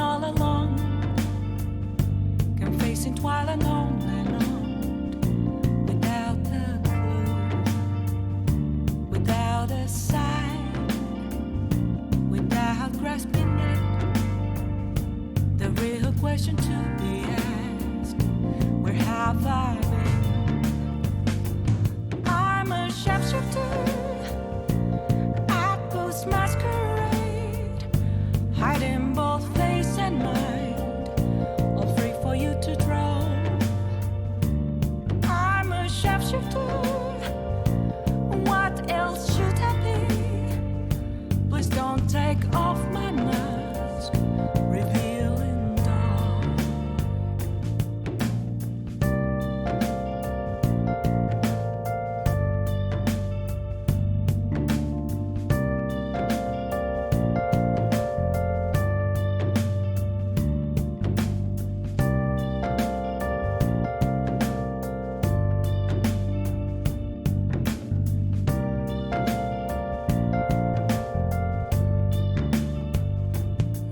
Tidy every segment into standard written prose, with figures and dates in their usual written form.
all along, confessing while alone and on, without a clue, without a sign, without grasping it. The real question to be asked: where have I been? I'm a sharpshooter at post masquerade, hiding both face and mind, all free for you to draw. I'm a sharpshooter. What else should I be? Please don't take off my mask, revealing dark.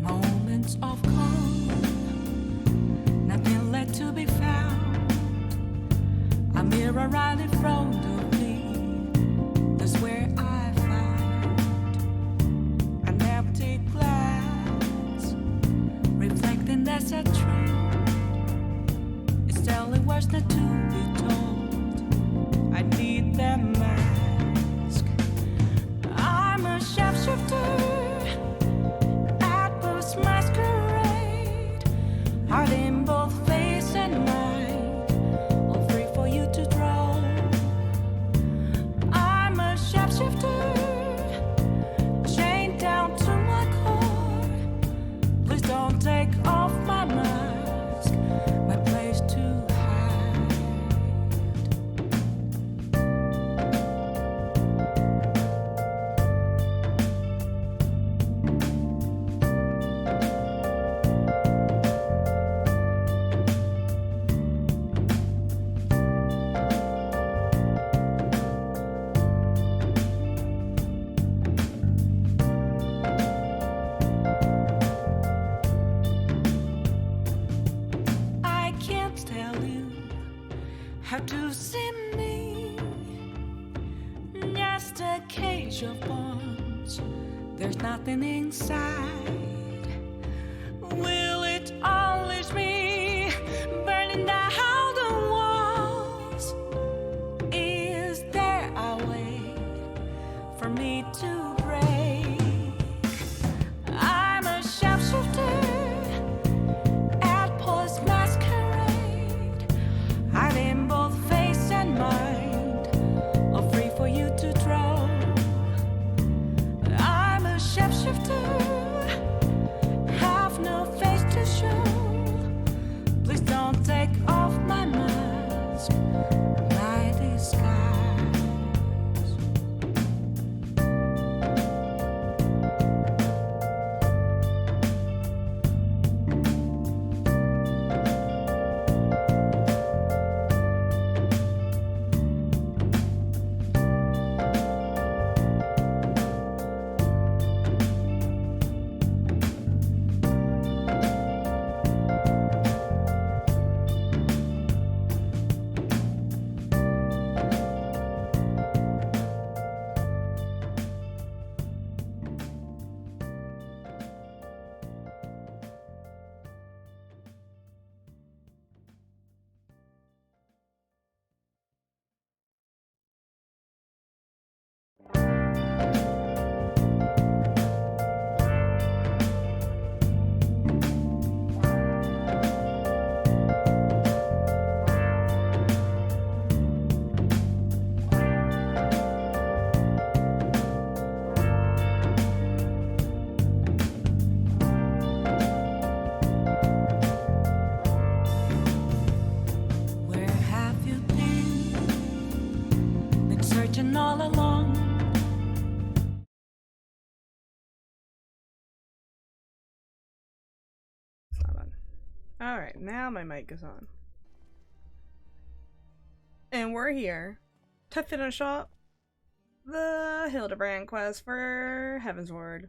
Moments of calm, nothing left to be found. A mirror right in front of me, that's where I find an empty glass, reflecting that's a truth. It's telling words not to be told. I need that mask. I'm a sharpshooter at post masquerade, hiding both face and mind, all free for you to draw. I'm a sharpshooter, chained down to my core. Please don't take off my mask, my place to hide. I can't tell you how to see me. Just a cage of bones, there's nothing inside. Will it unleash me, burning down the walls? Is there a way for me to break? I'm a sharpshooter at post masquerade, hiding both face and mind, all free for you to draw. I'm a sharpshooter, have no face to show. Please don't take off my mask, my disguise. Where have you been? Been searching all along. It's not on. Alright, now my mic is on. And we're here to finish up the Hildibrand Quest for Heavensward.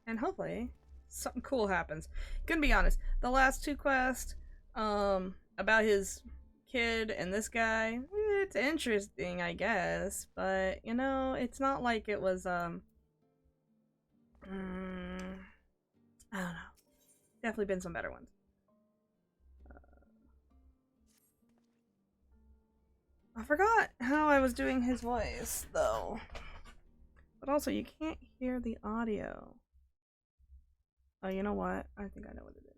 And hopefully something cool happens. Gonna be honest, the last two quests, about his kid and this guy, it's interesting, I guess, but you know, it's not like it was I don't know. Definitely been some better ones. I forgot how I was doing his voice, though. But also, you can't hear the audio. Oh, you know what? I think I know what it is.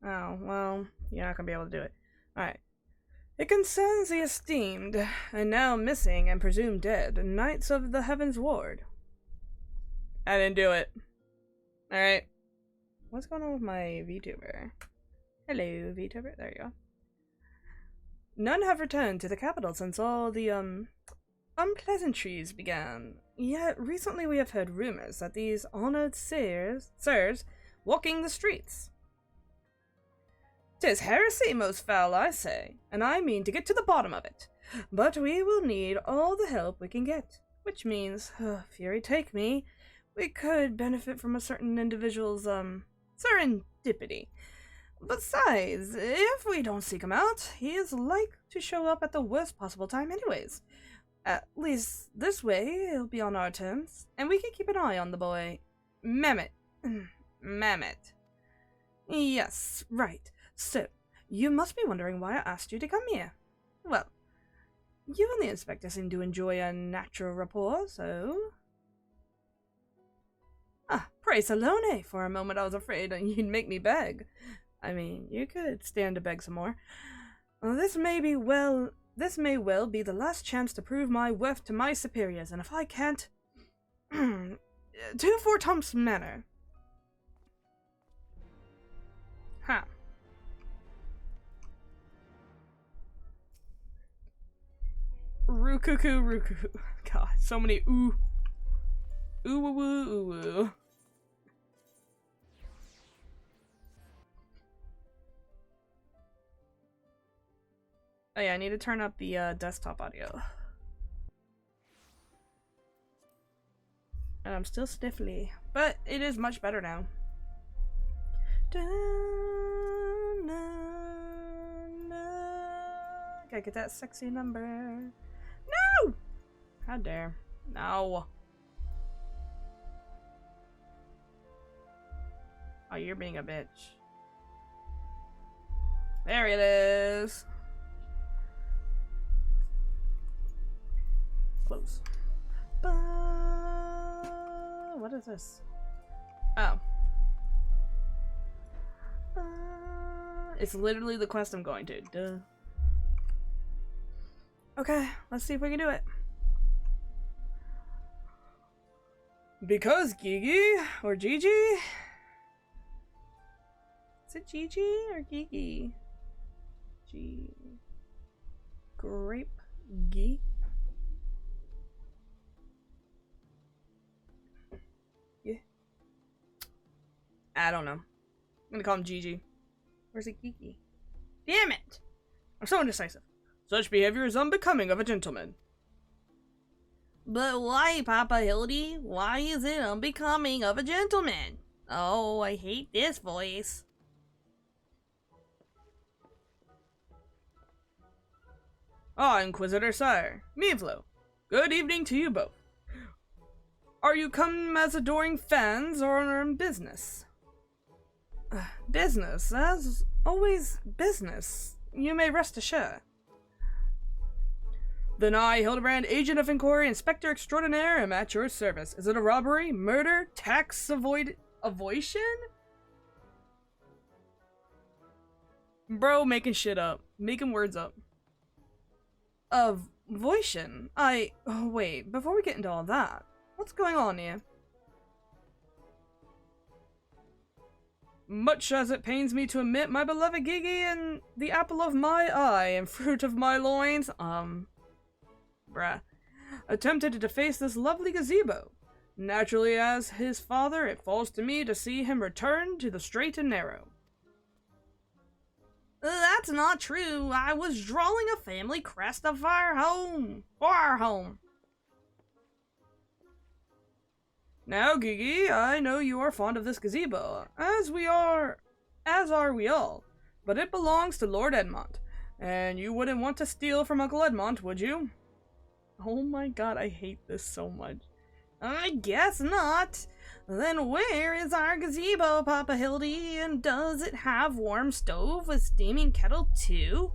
Oh, well, you're not gonna be able to do it. Alright. It concerns the esteemed, and now missing and presumed dead, Knights of the Heavens Ward. I didn't do it. Alright. What's going on with my VTuber? Hello, VTuber. There you go. None have returned to the capital since all the, unpleasantries began. Yet recently we have heard rumors that these honored sirs walking the streets. 'Tis heresy, most foul, I say, and I mean to get to the bottom of it. But we will need all the help we can get, which means, fury take me, we could benefit from a certain individual's, serendipity. Besides, if we don't seek him out, he is like to show up at the worst possible time anyways. At least this way, he'll be on our terms, and we can keep an eye on the boy. Mammoth. Mammoth. Yes, right. So, you must be wondering why I asked you to come here. Well, you and the inspector seem to enjoy a natural rapport, so... Ah, pray Salone, for a moment I was afraid you'd make me beg. I mean, you could stand to beg some more. This may well be the last chance to prove my worth to my superiors, and if I can't... 2-4 Thompson Manor. Huh. Rukuku. God, so many ooh. Ooh woo woo ooh woo. Oh yeah, I need to turn up the desktop audio. And I'm still sniffly, but it is much better now. Gotta get that sexy number. No! How dare. No. Oh, you're being a bitch. There it is. Close. What is this? Oh. It's literally the quest I'm going to. Duh. Okay, let's see if we can do it. Because Gigi or Gigi? Is it Gigi or Gigi? G. Grape Gee. Yeah. I don't know. I'm gonna call him Gigi. Where's it Gigi? Damn it! I'm so indecisive. Such behavior is unbecoming of a gentleman. But why, Papa Hildi? Why is it unbecoming of a gentleman? Oh, I hate this voice. Ah, Inquisitor Sire. Mivlo. Good evening to you both. Are you come as adoring fans or on business? Business, as always business. You may rest assured. Then I, Hildibrand, Agent of Inquiry, Inspector Extraordinaire, am at your service. Is it a robbery, murder, tax avoidation? Bro, making shit up. Making words up. Avoidation? Oh, wait, before we get into all that, what's going on here? Much as it pains me to admit, my beloved Gigi and the apple of my eye and fruit of my loins, bruh, attempted to deface this lovely gazebo. Naturally, as his father, it falls to me to see him return to the straight and narrow. That's not true. I was drawing a family crest of our home. For our home. Now, Gigi, I know you are fond of this gazebo, as are we all, but it belongs to Lord Edmond, and you wouldn't want to steal from Uncle Edmond, would you? Oh my god, I hate this so much. I guess not. Then where is our gazebo, Papa Hildi, and does it have warm stove with steaming kettle too?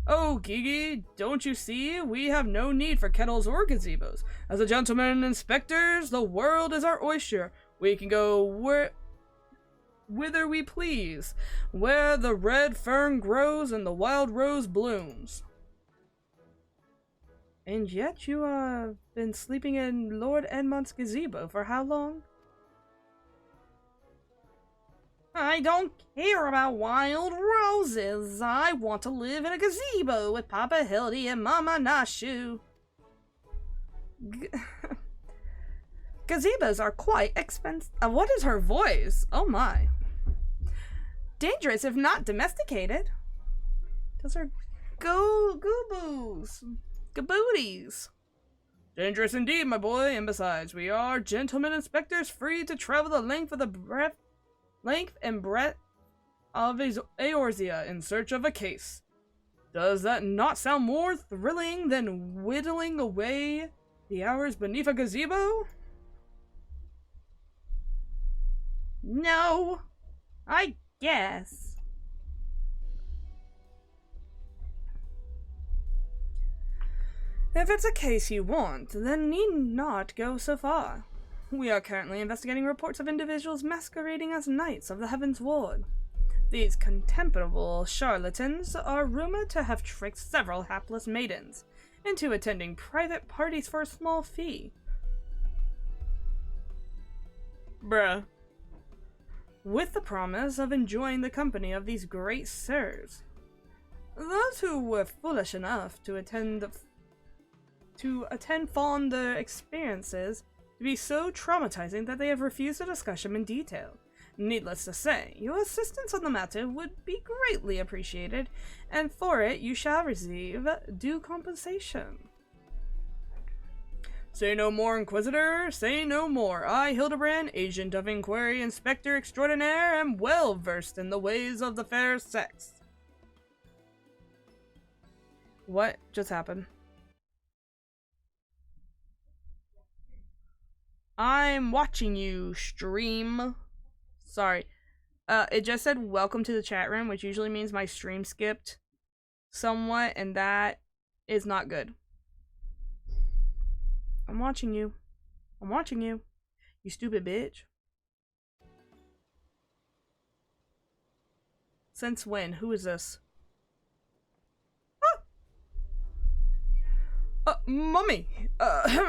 Oh, Gigi, don't you see? We have no need for kettles or gazebos. As a gentleman inspectors, the world is our oyster. We can go whither we please, where the red fern grows and the wild rose blooms. And yet you have been sleeping in Lord Edmond's gazebo for how long? I don't care about wild roses. I want to live in a gazebo with Papa Hildi and Mama Nashu. Gazebos are quite expensive. What is her voice? Oh my. Dangerous if not domesticated. Those are gooboos. Gabooties. Dangerous indeed, my boy, and besides, we are gentlemen inspectors free to travel the length and breadth of Eorzea in search of a case. Does that not sound more thrilling than whittling away the hours beneath a gazebo? No, I guess. If it's a case you want, then need not go so far. We are currently investigating reports of individuals masquerading as knights of the Heaven's Ward. These contemptible charlatans are rumored to have tricked several hapless maidens into attending private parties for a small fee. Bruh. With the promise of enjoying the company of these great sirs. Those who were foolish enough to attend found their experiences to be so traumatizing that they have refused to discuss them in detail. Needless to say, your assistance on the matter would be greatly appreciated, and for it you shall receive due compensation. Say no more, Inquisitor, say no more. I, Hildibrand, Agent of Inquiry, Inspector Extraordinaire, am well versed in the ways of the fair sex. What just happened? I'm watching you stream. Sorry. It just said welcome to the chat room, which usually means my stream skipped somewhat, and that is not good. I'm watching you. I'm watching you. You stupid bitch. Since when? Who is this? Mummy!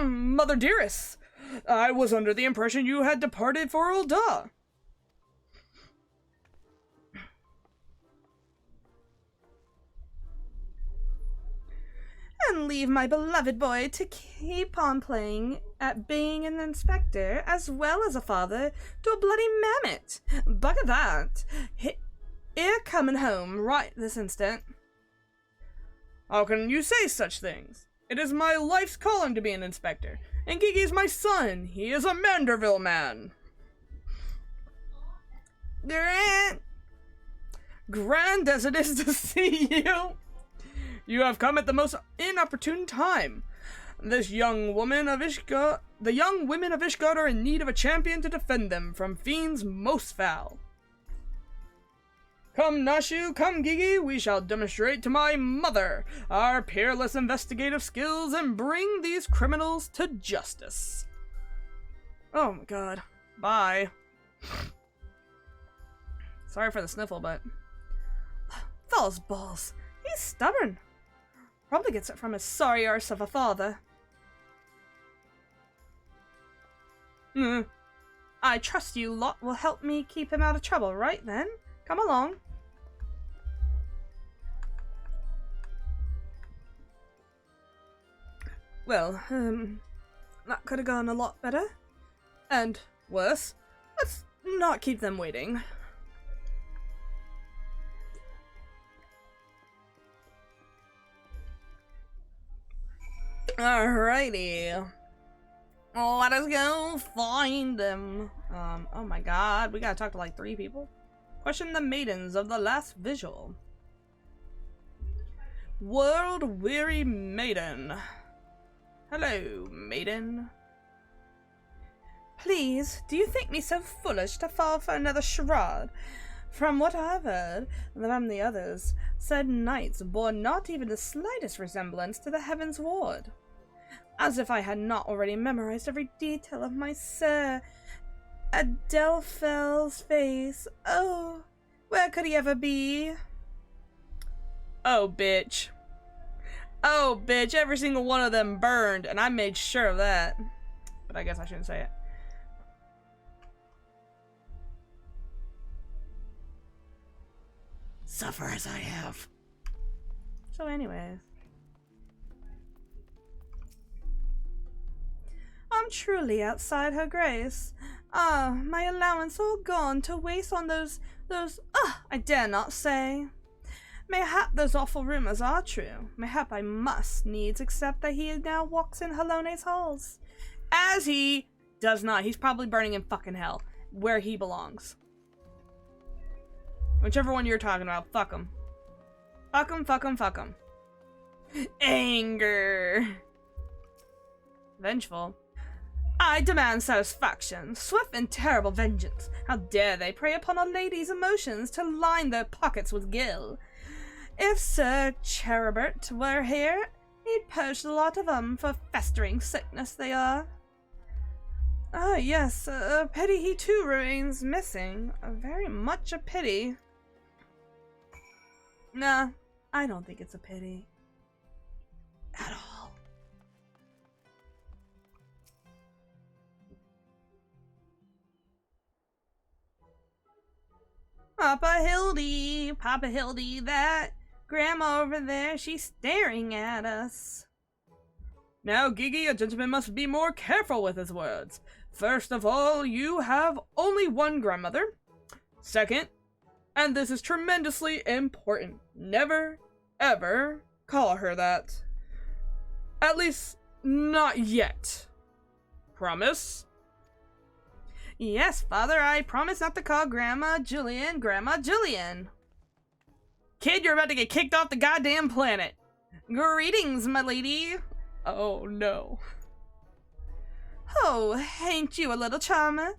Mother dearest! I was under the impression you had departed for Ul'dah. And leave my beloved boy to keep on playing at being an inspector as well as a father to a bloody mammoth. Bugger that. Here coming home right this instant. How can you say such things? It is my life's calling to be an inspector. And Gigi is my son. He is a Manderville man. Grand as it is to see you. You have come at the most inopportune time. The young women of Ishgard are in need of a champion to defend them from fiends most foul. Come, Nashu, come, Gigi, we shall demonstrate to my mother our peerless investigative skills and bring these criminals to justice. Oh my god. Bye. Sorry for the sniffle, but... Those balls. He's stubborn. Probably gets it from his sorry arse of a father. I trust you lot will help me keep him out of trouble, right then? Come along. Well, that could have gone a lot better. And worse. Let's not keep them waiting. Alrighty. Let us go find them. Oh my god, we gotta talk to like 3 people. Question the maidens of the last visual. World-weary maiden. Hello, maiden. Please, do you think me so foolish to fall for another charade? From what I've heard from the others, said knights bore not even the slightest resemblance to the Heaven's Ward. As if I had not already memorized every detail of my Sir Adelphel's face. Oh, where could he ever be? Oh, bitch. Oh, bitch, every single one of them burned, and I made sure of that. But I guess I shouldn't say it. Suffer as I have. So anyways. I'm truly outside her grace. Ah, my allowance all gone to waste on those, I dare not say. Mayhap those awful rumors are true. Mayhap I must needs accept that he now walks in Halone's halls. As he does not. He's probably burning in fucking hell, where he belongs. Whichever one you're talking about, fuck him. Fuck him, fuck him, fuck him. Anger. Vengeful. I demand satisfaction, swift and terrible vengeance. How dare they prey upon a lady's emotions to line their pockets with gall? If Sir Cherubert were here, he'd purge the lot of 'em for festering sickness they are. Ah, yes, a pity he too remains missing. Very much a pity. Nah, I don't think it's a pity. At all. Papa Hildi, that grandma over there, she's staring at us. Now, Gigi, a gentleman must be more careful with his words. First of all, you have only one grandmother. Second, and this is tremendously important, never, ever call her that. At least, not yet. Promise? Yes, Father, I promise not to call Grandma Julian. Kid, you're about to get kicked off the goddamn planet. Greetings, my lady. Oh, no. Oh, ain't you a little charmer?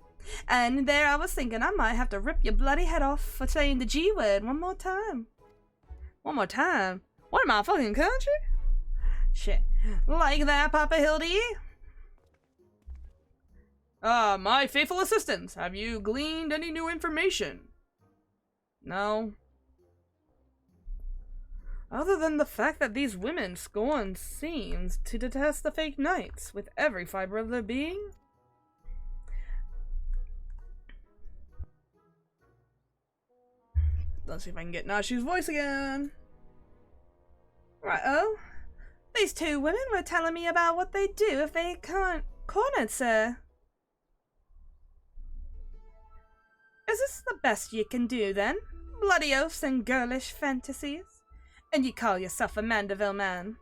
And there I was thinking I might have to rip your bloody head off for saying the G word one more time. One more time? What am I, fucking country? Shit. Like that, Papa Hildi? My faithful assistants, have you gleaned any new information? No. Other than the fact that these women scorn seems to detest the fake knights with every fiber of their being? Let's see if I can get Nashu's voice again. Right-oh. These 2 women were telling me about what they'd do if they can't cornered, sir. Is this the best ye can do, then? Bloody oaths and girlish fantasies? And ye call yourself a Mandeville man?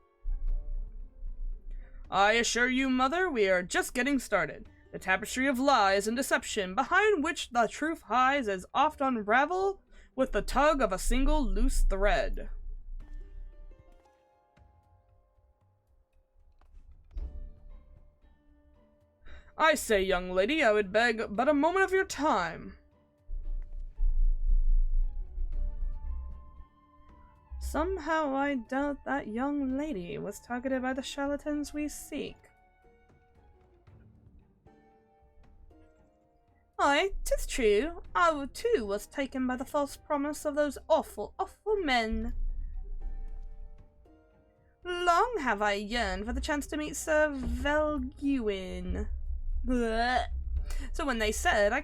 I assure you, Mother, we are just getting started. The tapestry of lies and deception behind which the truth hides is oft unraveled with the tug of a single loose thread. I say, young lady, I would beg but a moment of your time. Somehow I doubt that young lady was targeted by the charlatans we seek. Aye, 'tis true. I too was taken by the false promise of those awful, awful men. Long have I yearned for the chance to meet Sir Velguin. Blech. So when they said I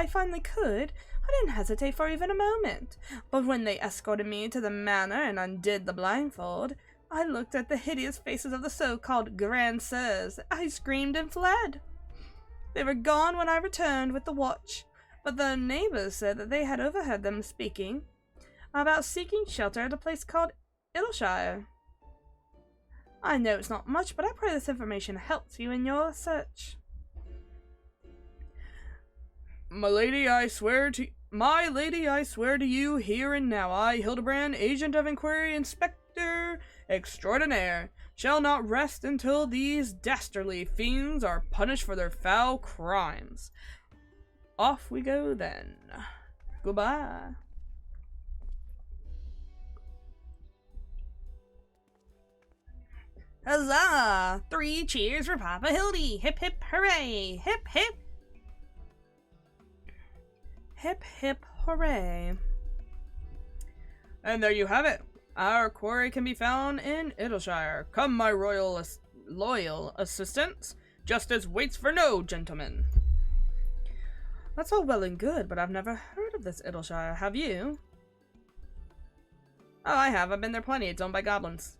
finally could, I didn't hesitate for even a moment. But when they escorted me to the manor and undid the blindfold, I looked at the hideous faces of the so-called Grand Sirs. I screamed and fled. They were gone when I returned with the watch, but the neighbors said that they had overheard them speaking about seeking shelter at a place called Ilshire. I know it's not much, but I pray this information helps you in your search. My lady, I swear to you here and now, I, Hildibrand, Agent of Inquiry, Inspector Extraordinaire, shall not rest until these dastardly fiends are punished for their foul crimes. Off we go then. Goodbye. Huzzah! 3 cheers for Papa Hildi! Hip hip hooray! Hip hip! Hip hip hooray. And there you have it. Our quarry can be found in Idleshire. Come, my loyal assistants. Justice waits for no gentleman. That's all well and good, but I've never heard of this Idleshire. Have you? Oh, I have. I've been there plenty. It's owned by goblins.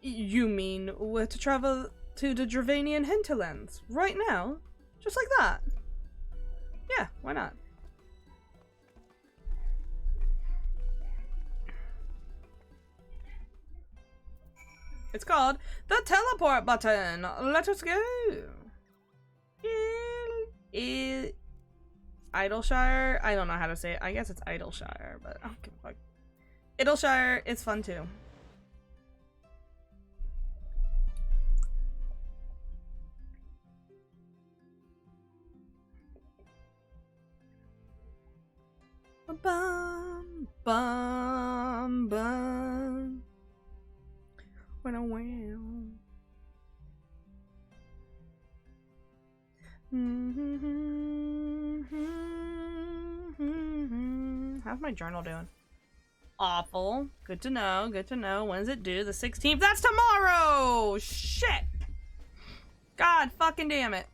You mean we're to travel to the Dravanian hinterlands right now? Just like that? Yeah, why not? It's called the teleport button. Let us go. Idleshire? I don't know how to say it. I guess it's Idleshire, but I don't give a fuck. Idleshire is fun too. Bum bum bum. When I will. How's my journal doing? Awful. Good to know. Good to know. When's it due? The 16th? That's tomorrow! Shit! God fucking damn it.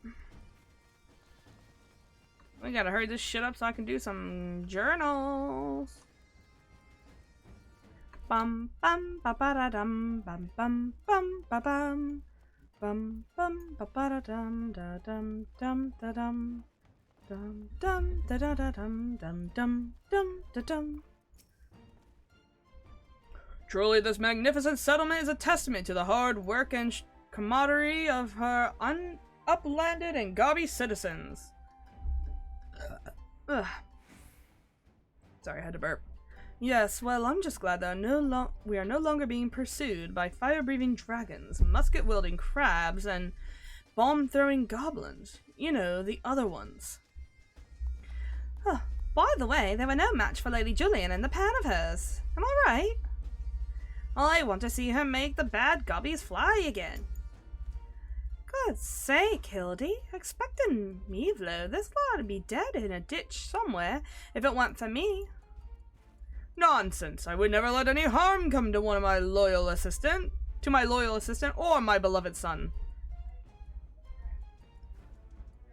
We gotta hurry this shit up so I can do some journals. Bum bum ba ba da dum bum bum bum ba bum bum bum ba ba da dum da dum dum da dum dum dum da da da dum dum dum dum da dum. Truly, this magnificent settlement is a testament to the hard work and camaraderie of her uplanded and gobby citizens. Ugh. Sorry, I had to burp. Yes, well, I'm just glad that we are no longer being pursued by fire-breathing dragons, musket-wielding crabs, and bomb-throwing goblins. You know, the other ones. Oh, by the way, they were no match for Lady Julian and the pan of hers. Am I right? I want to see her make the bad gobbies fly again. God's sake, Hildi. Expecting Mevlo, this lot would be dead in a ditch somewhere if it weren't for me. Nonsense! I would never let any harm come to my loyal assistant, or my beloved son.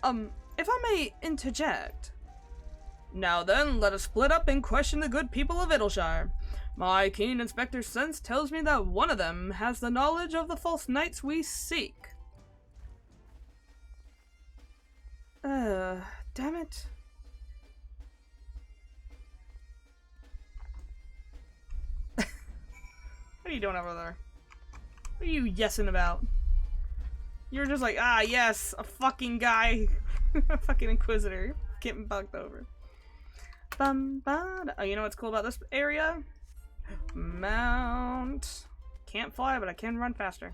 If I may interject. Now then, let us split up and question the good people of Idleshire. My keen inspector sense tells me that one of them has the knowledge of the false knights we seek. Damn it. What are you doing over there? What are you yesing about? You're just like, ah, yes, a fucking guy. A fucking inquisitor. Getting bugged over. Oh, you know what's cool about this area? Mount. Can't fly, but I can run faster.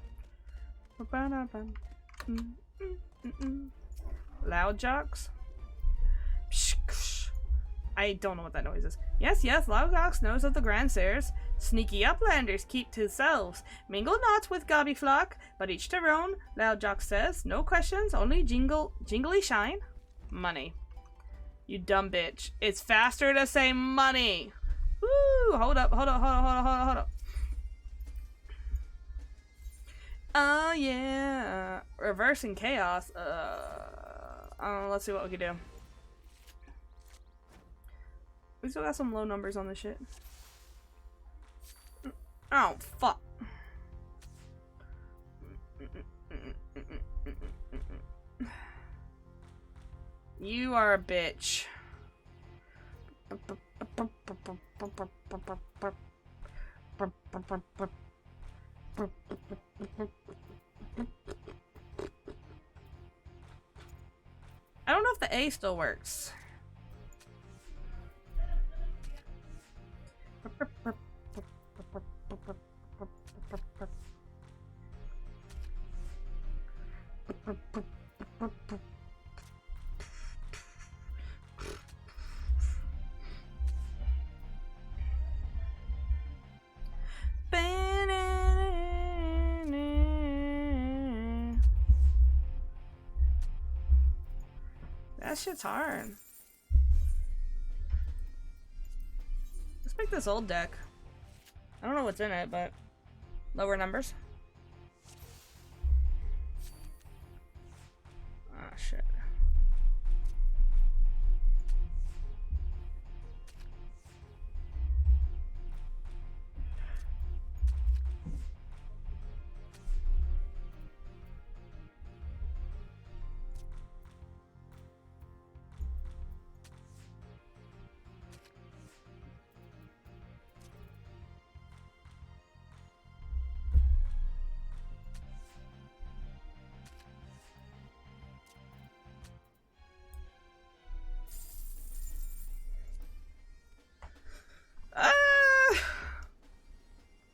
Loud jocks. I don't know what that noise is. Yes, yes, loud jocks knows of the grandsires. Sneaky uplanders keep to themselves. Mingle not with gobby flock, but each their own. Loud jock says, no questions, only jingly shine. Money. You dumb bitch. It's faster to say money. Woo! Hold up. Oh yeah. Reversing chaos. Let's see what we can do. We still got some low numbers on this shit. Oh, fuck. You are a bitch. I don't know if the A still works. That shit's hard. Let's pick this old deck. I don't know what's in it, but lower numbers. Ah, shit.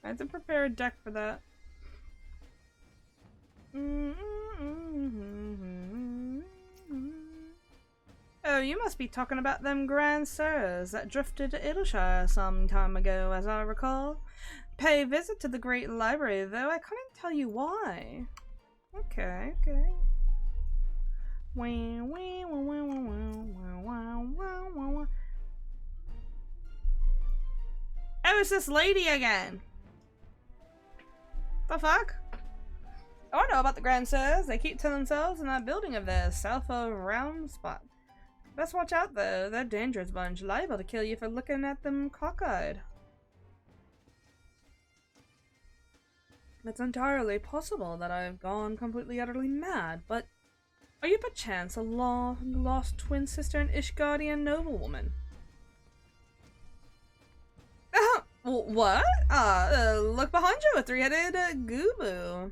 I had to prepare a deck for that. Oh, you must be talking about them grand sirs that drifted to Idleshire some time ago, as I recall. Pay visit to the great library, though I couldn't tell you why. Okay, okay. Oh, it's this lady again. The fuck? Oh, I know about the Grand Sirs. They keep to themselves in that building of theirs, south of Round Spot. Best watch out though, they're a dangerous bunch, liable to kill you for looking at them cockeyed. It's entirely possible that I've gone completely utterly mad, but are you perchance a lost twin sister and Ishgardian noblewoman? What? Look behind you, a three-headed gooboo.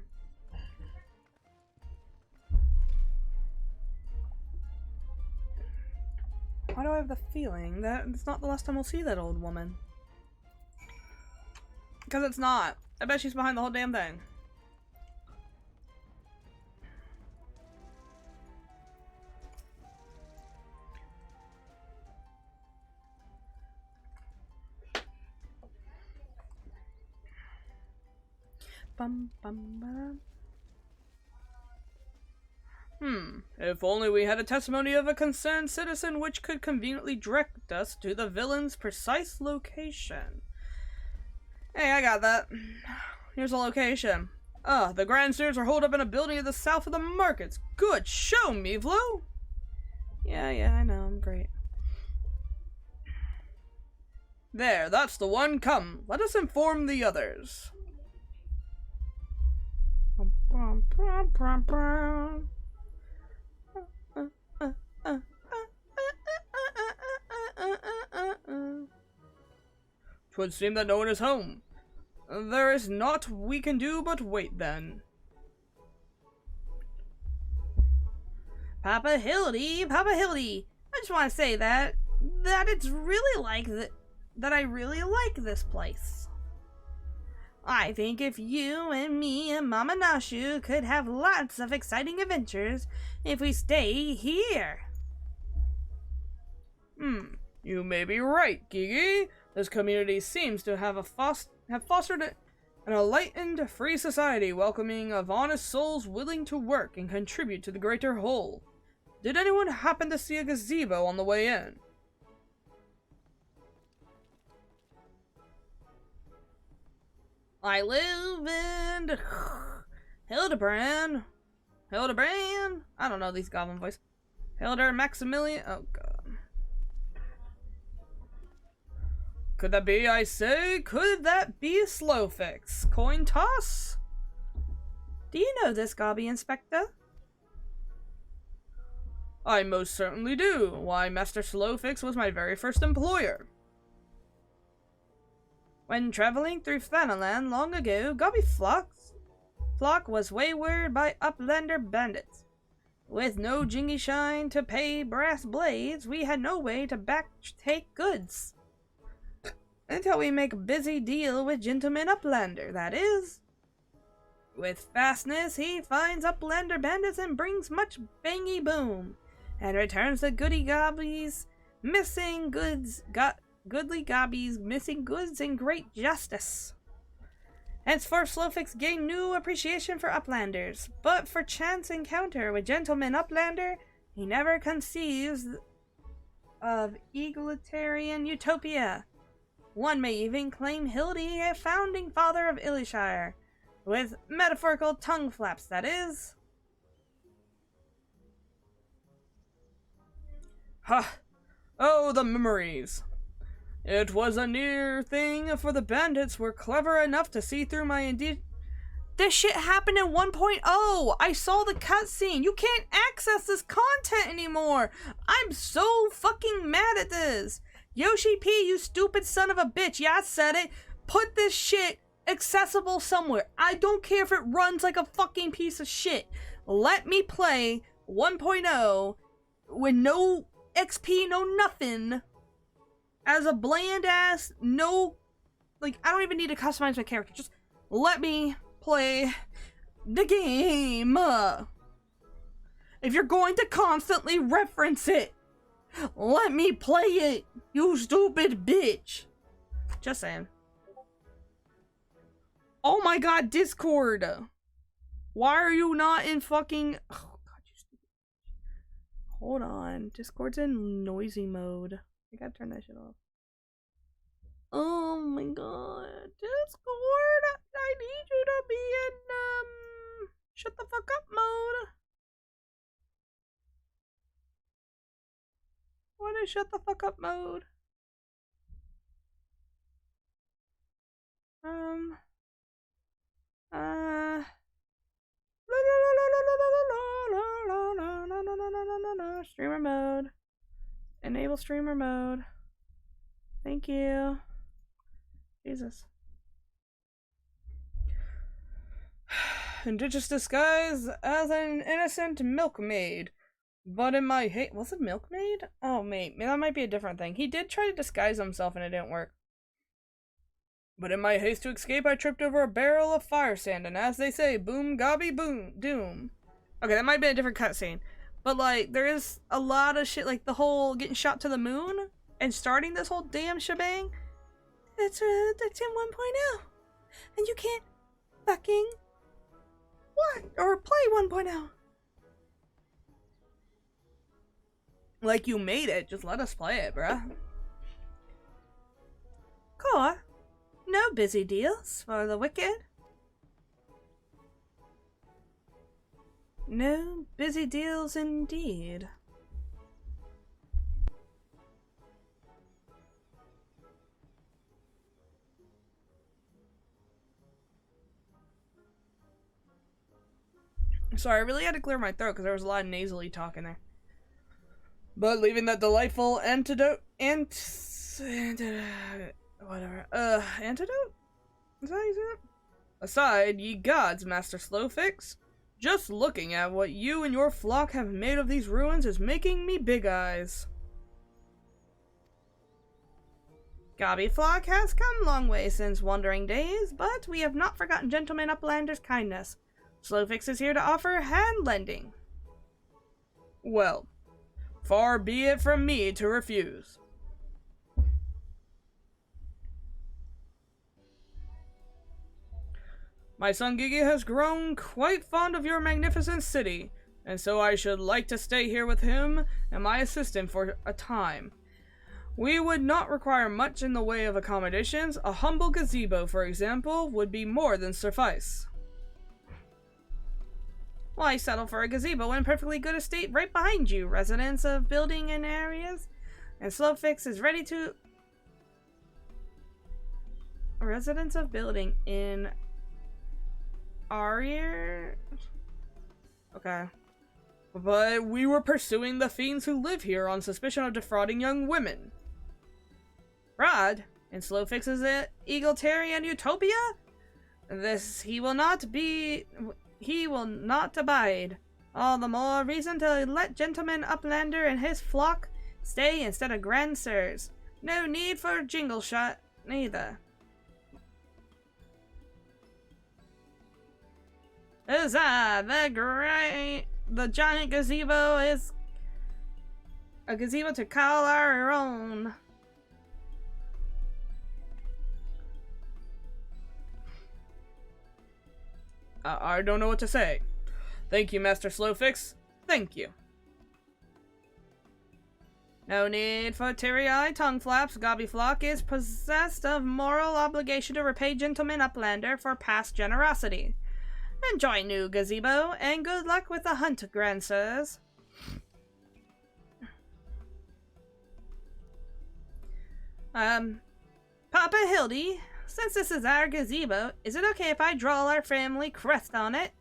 Why do I have the feeling that it's not the last time we'll see that old woman? Because it's not. I bet she's behind the whole damn thing. If only we had a testimony of a concerned citizen which could conveniently direct us to the villain's precise location. Hey, I got that. Here's the location. The Grand Stairs are holed up in a building at the south of the markets. Good show, Mevlo! Yeah, I know, I'm great. There, that's the one. Come, let us inform the others. Twould seem that no one is home. There is naught we can do but wait then. Papa Hildi, I just want to say that it's really like that I really like this place. I think if you and me and Mama Nashu could have lots of exciting adventures if we stay here. You may be right, Gigi. This community seems to have fostered an enlightened, free society welcoming of honest souls willing to work and contribute to the greater whole. Did anyone happen to see a gazebo on the way in? I live in Hildibrand. I don't know these goblin voices. Hilder Maximilian. Oh god. Could that be, I say? Could that be a slow fix? Coin toss? Do you know this, Gobby Inspector? I most certainly do. Why, Master Slowfix was my very first employer. When traveling through Thanalan long ago, Gobby flock was wayward by Uplander bandits. With no jingy shine to pay brass blades, we had no way to take goods. Until we make a busy deal with Gentleman Uplander, that is. With fastness, he finds Uplander bandits and brings much bangy boom, and returns the goodly gobbies missing goods in great justice. Henceforth, Slowfix gained new appreciation for Uplanders, but for chance encounter with Gentleman Uplander, he never conceives of egalitarian utopia. One may even claim Hildi a founding father of Illishire, with metaphorical tongue flaps, that is. Ha! Oh, the memories! It was a near thing, for the bandits were clever enough to see through my indeed. This shit happened in 1.0! I saw the cutscene! You can't access this content anymore! I'm so fucking mad at this! Yoshi P, you stupid son of a bitch, yeah, I said it! Put this shit accessible somewhere. I don't care if it runs like a fucking piece of shit. Let me play 1.0 with no XP, no nothing, as a bland ass, no, like, I don't even need to customize my character. Just let me play the game. If you're going to constantly reference it, let me play it, you stupid bitch. Just saying. Oh my god, Discord. Why are you not in fucking... Oh god, you stupid. Hold on. Discord's in noisy mode. I gotta turn that shit off. Oh my god. Discord, I need you to be in, shut the fuck up mode. What is shut the fuck up mode? Streamer mode. Enable streamer mode. Thank you. Jesus. Indigenous disguise as an innocent milkmaid. But in my hate, was it milkmaid? Oh, mate, that might be a different thing. He did try to disguise himself and it didn't work. But in my haste to escape, I tripped over a barrel of fire sand, and as they say, boom, gobby, boom, doom. Okay, that might be a different cutscene. But, like, there is a lot of shit, like the whole getting shot to the moon and starting this whole damn shebang. That's in 1.0. And you can't fucking what? Or play 1.0. Like, you made it, just let us play it, bruh. Cool. No busy deals for the wicked. No busy deals indeed. Sorry, I really had to clear my throat because there was a lot of nasally talking there. But leaving that delightful antidote, whatever, antidote? Is that how you say it? Aside, ye gods, Master Slowfix. Just looking at what you and your flock have made of these ruins is making me big eyes. Gobby flock has come a long way since wandering days, but we have not forgotten Gentleman Uplander's kindness. Slowfix is here to offer hand lending. Well, far be it from me to refuse. My son Gigi has grown quite fond of your magnificent city, and so I should like to stay here with him and my assistant for a time. We would not require much in the way of accommodations. A humble gazebo, for example, would be more than suffice. Why settle for a gazebo in perfectly good estate right behind you? Residents of building and areas, and Slowfix is ready to... Residents of building in... Aria? Okay. But we were pursuing the fiends who live here on suspicion of defrauding young women. Fraud? In Slowfix's egalitarian utopia? This he will not abide. All the more reason to let Gentleman Uplander and his flock stay instead of Grand Sirs. No need for jingle shot, neither. Huzzah! The giant gazebo is a gazebo to call our own. I don't know what to say. Thank you, Master Slowfix. Thank you. No need for teary-eyed tongue flaps. Gobbyflock is possessed of moral obligation to repay Gentleman Uplander for past generosity. Enjoy new gazebo, and good luck with the hunt, Grand Sirs. Papa Hildi, since this is our gazebo, is it okay if I draw our family crest on it?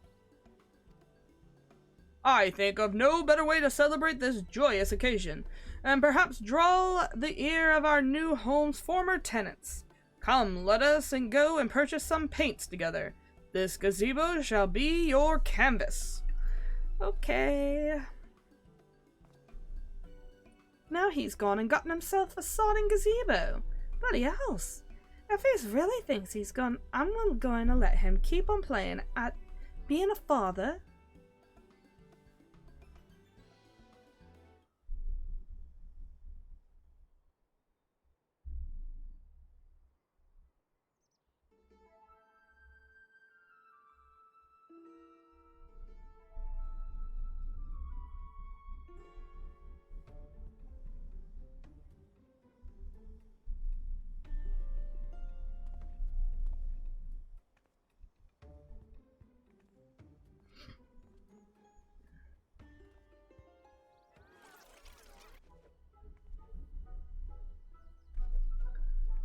I think of no better way to celebrate this joyous occasion, and perhaps draw the ear of our new home's former tenants. Come, let us go and purchase some paints together. This gazebo shall be your canvas. Okay. Now he's gone and gotten himself a sodding gazebo. Bloody else. If he really thinks he's gone, I'm going to let him keep on playing at being a father.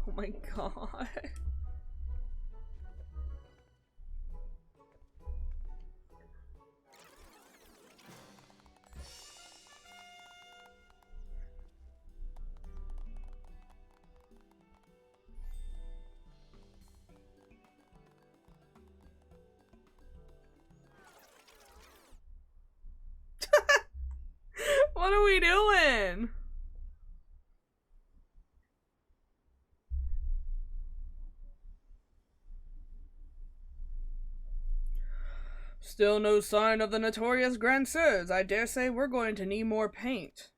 Oh my god. What are we doing? Still no sign of the notorious Grand Sirs. I dare say we're going to need more paint.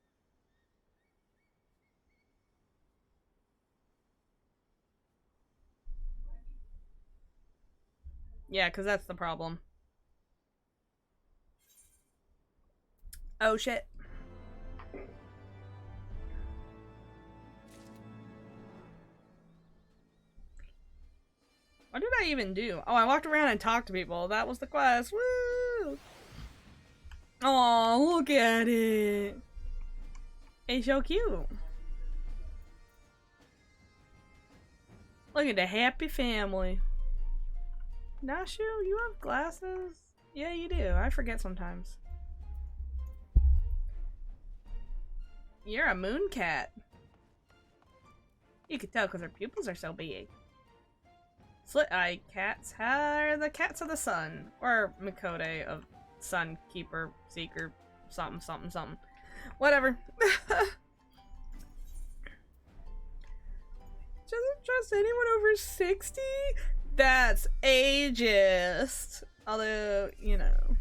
Yeah, because that's the problem. Oh shit. What did I even do? Oh, I walked around and talked to people. That was the quest. Woo! Oh, look at it. It's so cute. Look at the happy family. Nashu, you have glasses? Yeah, you do. I forget sometimes. You're a moon cat. You can tell because her pupils are so big. Slit-eyed cats are the cats of the sun, or Mikode of Sun Keeper, Seeker, something, something, something. Whatever. Doesn't trust anyone over 60? That's ageist. Although, you know.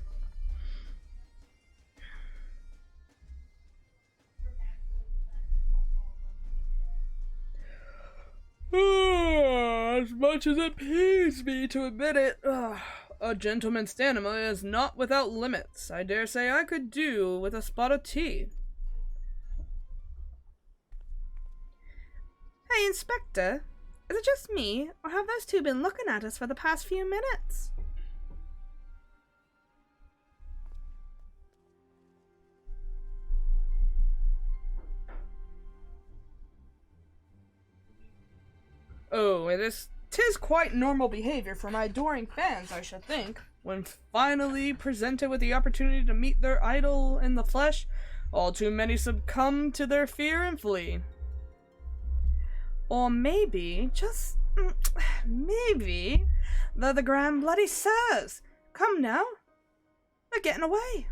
As much as it pains me to admit it, a gentleman's stamina is not without limits. I dare say I could do with a spot of tea. Hey, Inspector. Is it just me, or have those two been looking at us for the past few minutes? Oh, tis quite normal behavior for my adoring fans, I should think. When finally presented with the opportunity to meet their idol in the flesh, all too many succumb to their fear and flee. Or maybe, just maybe, they're the Grand Bloody Sirs. Come now. They're getting away.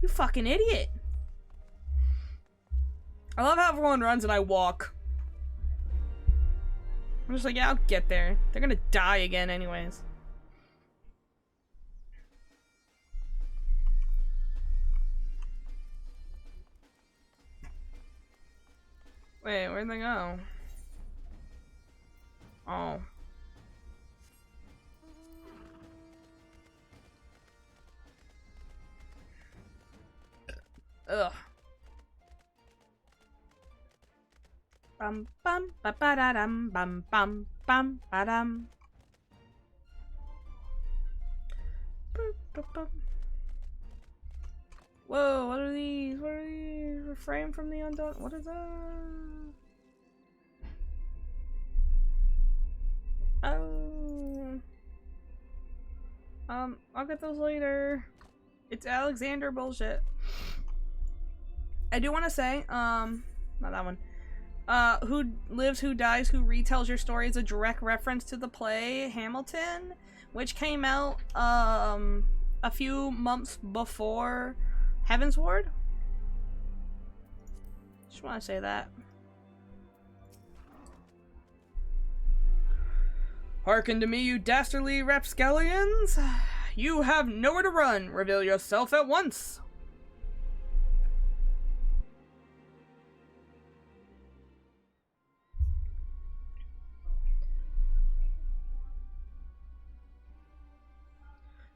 You fucking idiot. I love how everyone runs and I walk. I'm just like, yeah, I'll get there. They're gonna die again anyways. Wait, where'd they go? Oh. Ugh. Bum bum ba ba da dum bum bum bum ba dum. Whoa, what are these? What are these? Refrain from the undone. What is that? Oh. I'll get those later. It's Alexander bullshit. I do want to say, not that one. Who Lives, Who Dies, Who Retells Your Story is a direct reference to the play Hamilton, which came out, a few months before Heaven's Ward. Just want to say that. Hearken to me, you dastardly rapscallions! You have nowhere to run! Reveal yourself at once!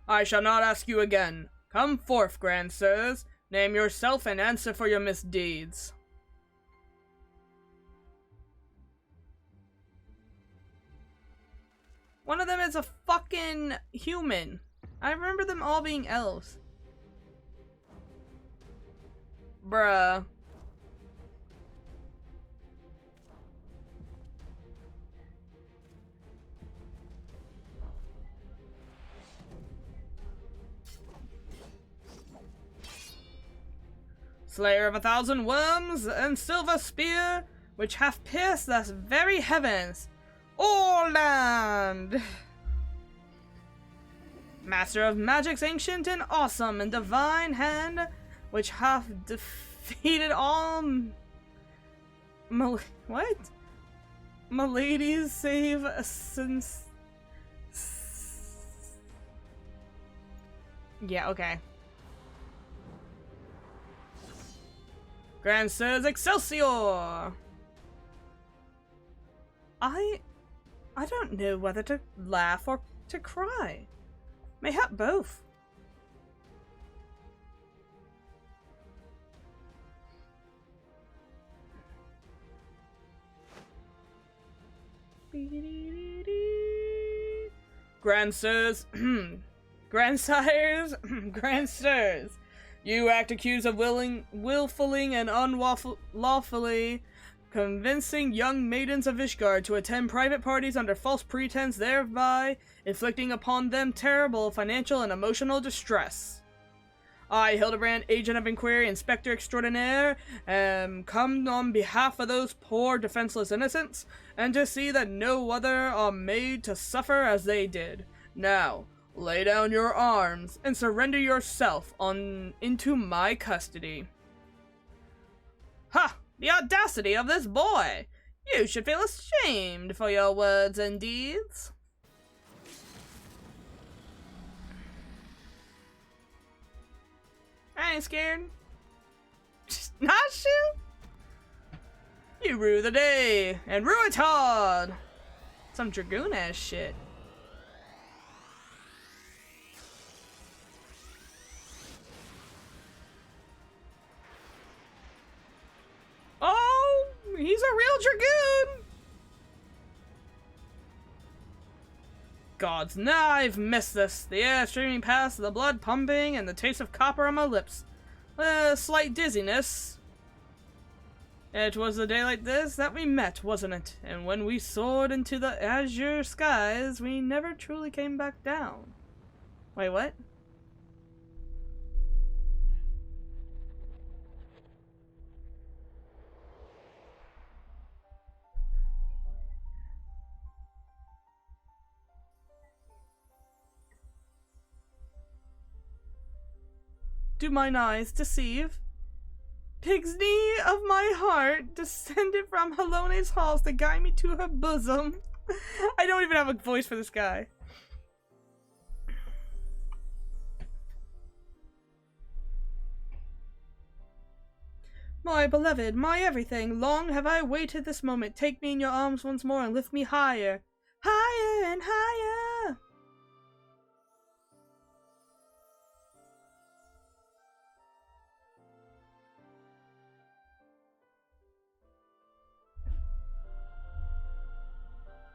I shall not ask you again. Come forth, grand sirs. Name yourself and answer for your misdeeds. One of them is a fucking human. I remember them all being elves. Bruh. Slayer of 1,000 worms and silver spear, which hath pierced the very heavens. Orland! Master of magic's ancient and awesome and divine hand, which hath defeated all what? Miladies save since... Yeah, okay. Grand Sirs Excelsior! I don't know whether to laugh or to cry. Mayhap both. Grandsirs, grandsires, grandsirs, you act accused of willfully and unlawfully convincing young maidens of Ishgard to attend private parties under false pretense, thereby inflicting upon them terrible financial and emotional distress. I, Hildibrand, Agent of Inquiry, Inspector Extraordinaire, am come on behalf of those poor defenseless innocents, and to see that no other are made to suffer as they did. Now, lay down your arms, and surrender yourself into my custody. Ha! The audacity of this boy! You should feel ashamed for your words and deeds. I ain't scared. Not you? You rue the day, and rue it hard! Some dragoon-ass shit. Oh, he's a real dragoon! Gods, now I've missed this. The air streaming past, the blood pumping, and the taste of copper on my lips. A slight dizziness. It was a day like this that we met, wasn't it? And when we soared into the azure skies, we never truly came back down. Wait, what? do mine eyes deceive? Pig's knee of my heart, descended from Halone's halls to guide me to her bosom. I don't even have a voice for this guy. My beloved, my everything, long have I waited this moment. Take me in your arms once more and lift me higher. Higher and higher!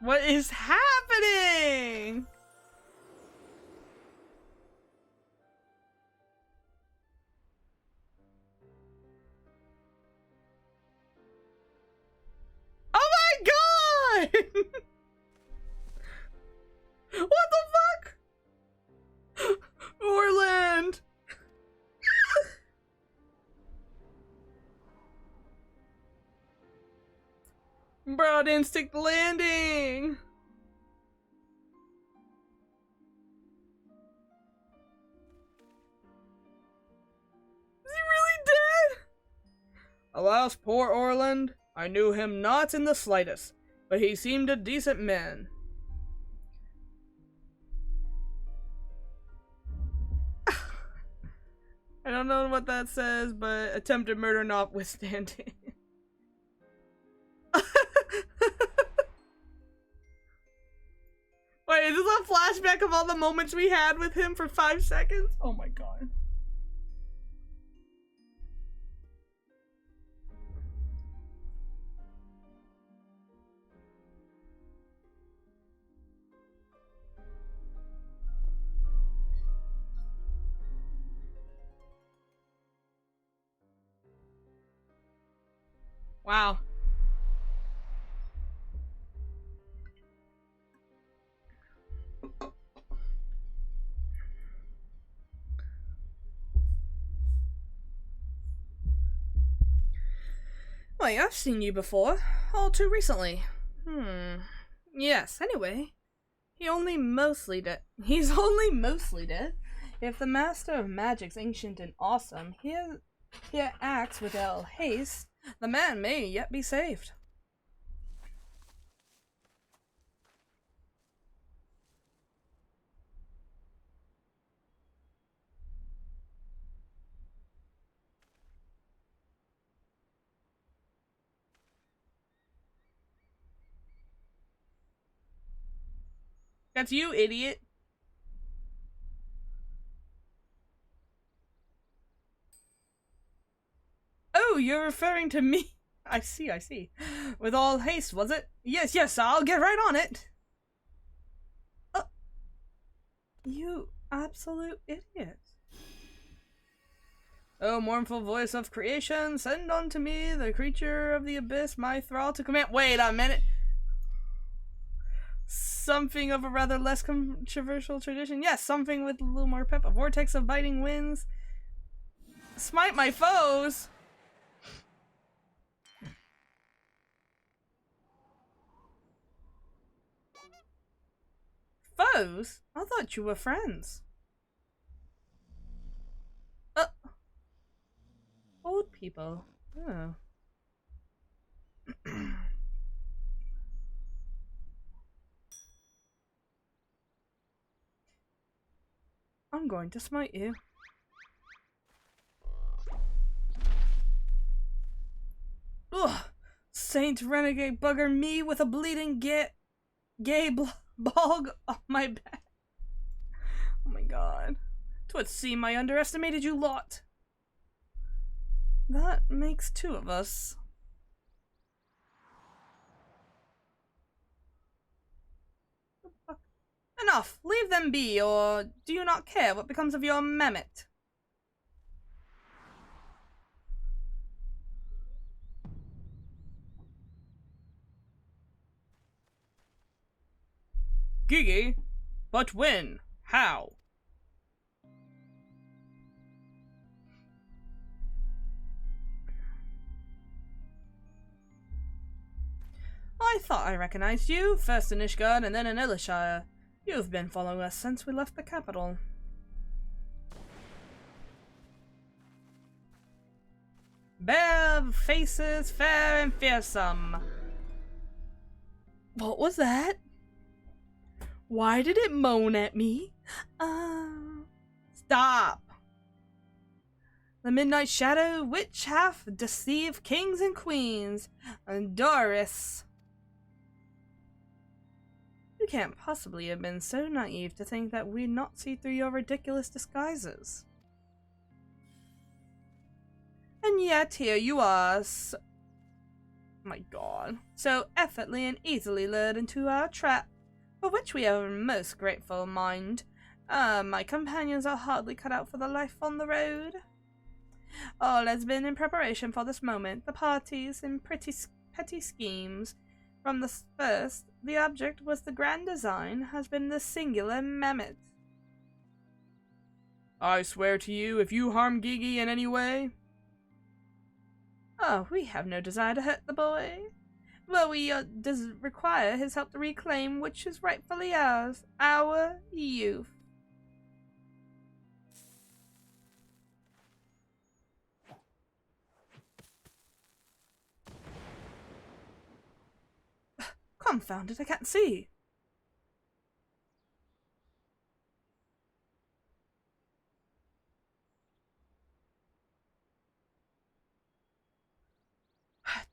What is happening? Oh my god! What the fuck? Orland! Broad instinct landing! Is he really dead? Alas, poor Orland. I knew him not in the slightest, but he seemed a decent man. I don't know what that says, but attempted murder notwithstanding. Wait, is this a flashback of all the moments we had with him for 5 seconds? Oh my god. Wow. Wait, I've seen you before. All too recently. Yes, anyway. He's only mostly dead. If the Master of Magic's ancient and awesome, he acts with ill haste, the man may yet be saved. That's you, idiot. Oh, you're referring to me. I see. With all haste, was it? Yes, I'll get right on it. You absolute idiot. Oh, mournful voice of creation, send unto me the creature of the abyss, my thrall to command. Wait a minute. Something of a rather less controversial tradition. Yes, something with a little more pep. A vortex of biting winds. Smite my foes. Foes? I thought you were friends. Old people. Oh. I'm going to smite you. Ugh! Saint renegade bugger me with a bleeding gay bog on my back. Oh my god. 'Twould seem I underestimated you lot. That makes 2 of us. Enough! Leave them be, or do you not care what becomes of your mammoth? Gigi? But when? How? I thought I recognized you, first in Ishgard and then in Elishire. You've been following us since we left the capital. Bare faces, fair and fearsome. What was that? Why did it moan at me? Stop! The Midnight Shadow, witch half deceive kings and queens. And Doris. You can't possibly have been so naive to think that we'd not see through your ridiculous disguises. And yet here you are, my god, so effortlessly and easily lured into our trap, for which we are most grateful, mind. My companions are hardly cut out for the life on the road. All has been in preparation for this moment, the parties and petty schemes. From the first, the object was the grand design, has been the singular mammoth. I swear to you, if you harm Gigi in any way... Oh, we have no desire to hurt the boy. Well, we does require his help to reclaim which is rightfully ours, our youth. Confound it, I can't see.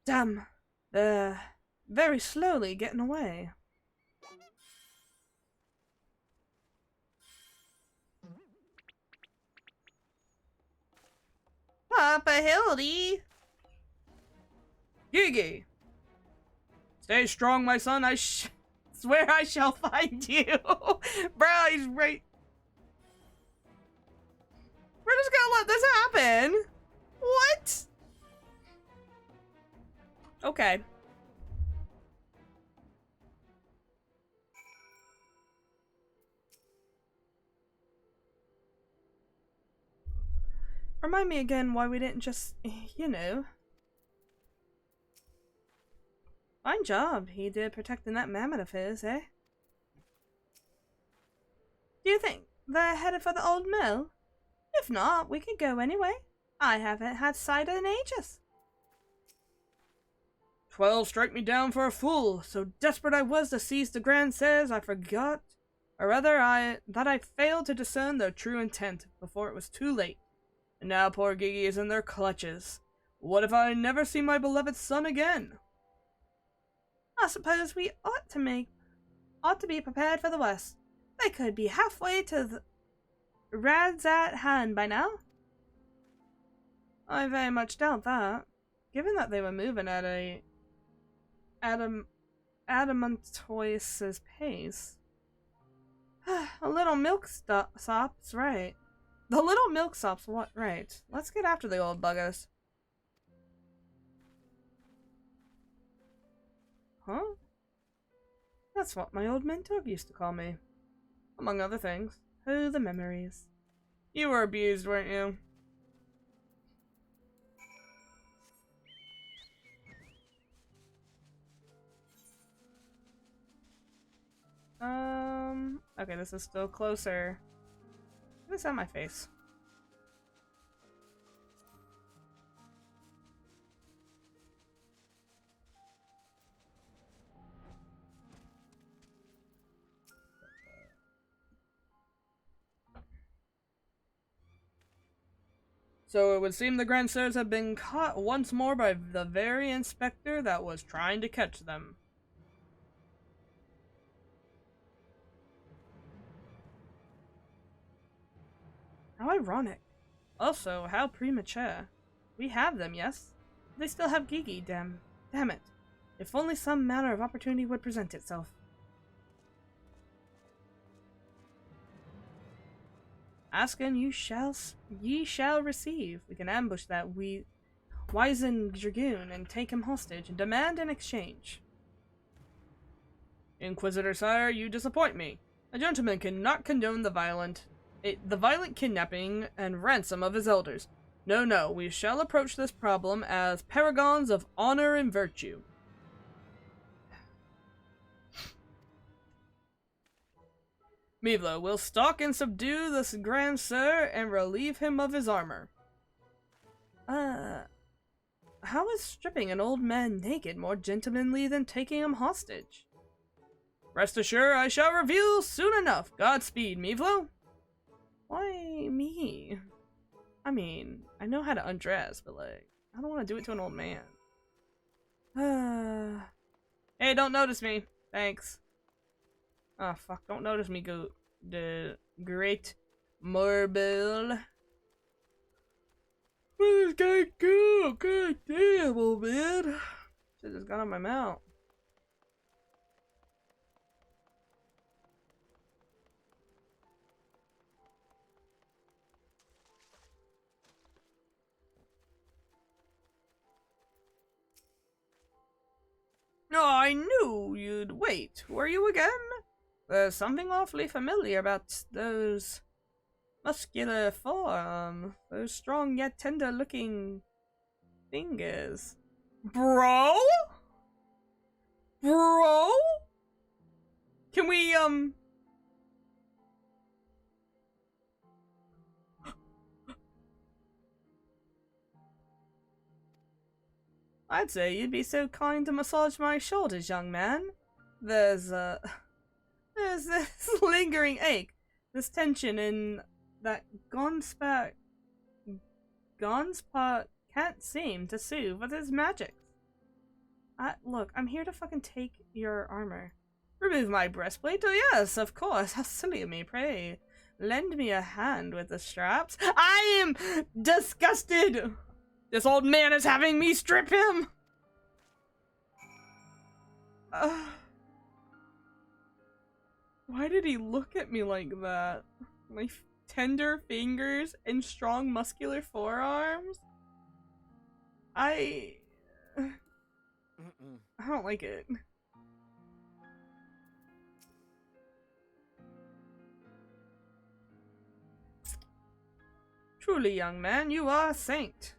Damn, they're very slowly getting away. Papa Hildi! Gigi! Stay strong, my son. I swear I shall find you. Bro, he's right. We're just gonna let this happen. What? Okay. Remind me again why we didn't just, you know. Fine job he did protecting that mammoth of his, eh? Do you think they're headed for the old mill? If not, we could go anyway. I haven't had cider in ages. 12 strike me down for a fool. So desperate I was to seize the grand says I forgot, or rather that I failed to discern their true intent before it was too late. And now poor Gigi is in their clutches. What if I never see my beloved son again? I suppose we ought to be prepared for the worst. They could be halfway to the Rad's at hand by now. I very much doubt that, given that they were moving at a adamantois's pace. A little milksop's right. The little milksop's what right. Let's get after the old buggers. Huh? That's what my old mentor used to call me. Among other things. Oh, the memories. You were abused, weren't you? Okay, this is still closer. What's on my face? So it would seem the Grandsires have been caught once more by the very inspector that was trying to catch them. How ironic. Also, how premature. We have them, yes? They still have Gigi, damn it. If only some manner of opportunity would present itself. Ask and ye shall receive. We can ambush that wizened dragoon and take him hostage and demand an exchange. Inquisitor sire, you disappoint me. A gentleman cannot condone the violent kidnapping and ransom of his elders. No, we shall approach this problem as paragons of honor and virtue. Mivlo will stalk and subdue this Grand Sir and relieve him of his armor. How is stripping an old man naked more gentlemanly than taking him hostage? Rest assured, I shall reveal soon enough. Godspeed, Mevlo. Why me? I mean, I know how to undress, but like, I don't want to do it to an old man. Hey, don't notice me. Thanks. Oh, fuck, don't notice me, go. The great marble. Where's this guy go? God damn, old man. Shit just got on my mouth. No, I knew you'd wait. Who are you again? There's something awfully familiar about those muscular forearms, those strong yet tender-looking fingers. Bro? Bro? Can we, I'd say you'd be so kind to massage my shoulders, young man. There's this lingering ache, this tension in that Gonspot can't seem to soothe with his magic. Look, I'm here to fucking take your armor. Remove my breastplate? Oh yes, of course. How silly of me, pray. Lend me a hand with the straps. I am disgusted! This old man is having me strip him! Why did he look at me like that? My tender fingers and strong muscular forearms? I don't like it. Truly, young man, you are a saint.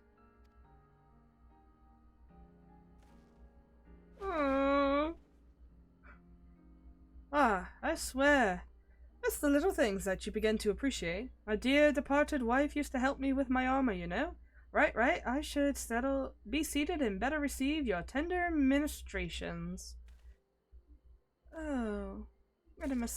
I swear. It's the little things that you begin to appreciate. My dear departed wife used to help me with my armor, you know? Right, I should be seated and better receive your tender ministrations. Oh. I'm gonna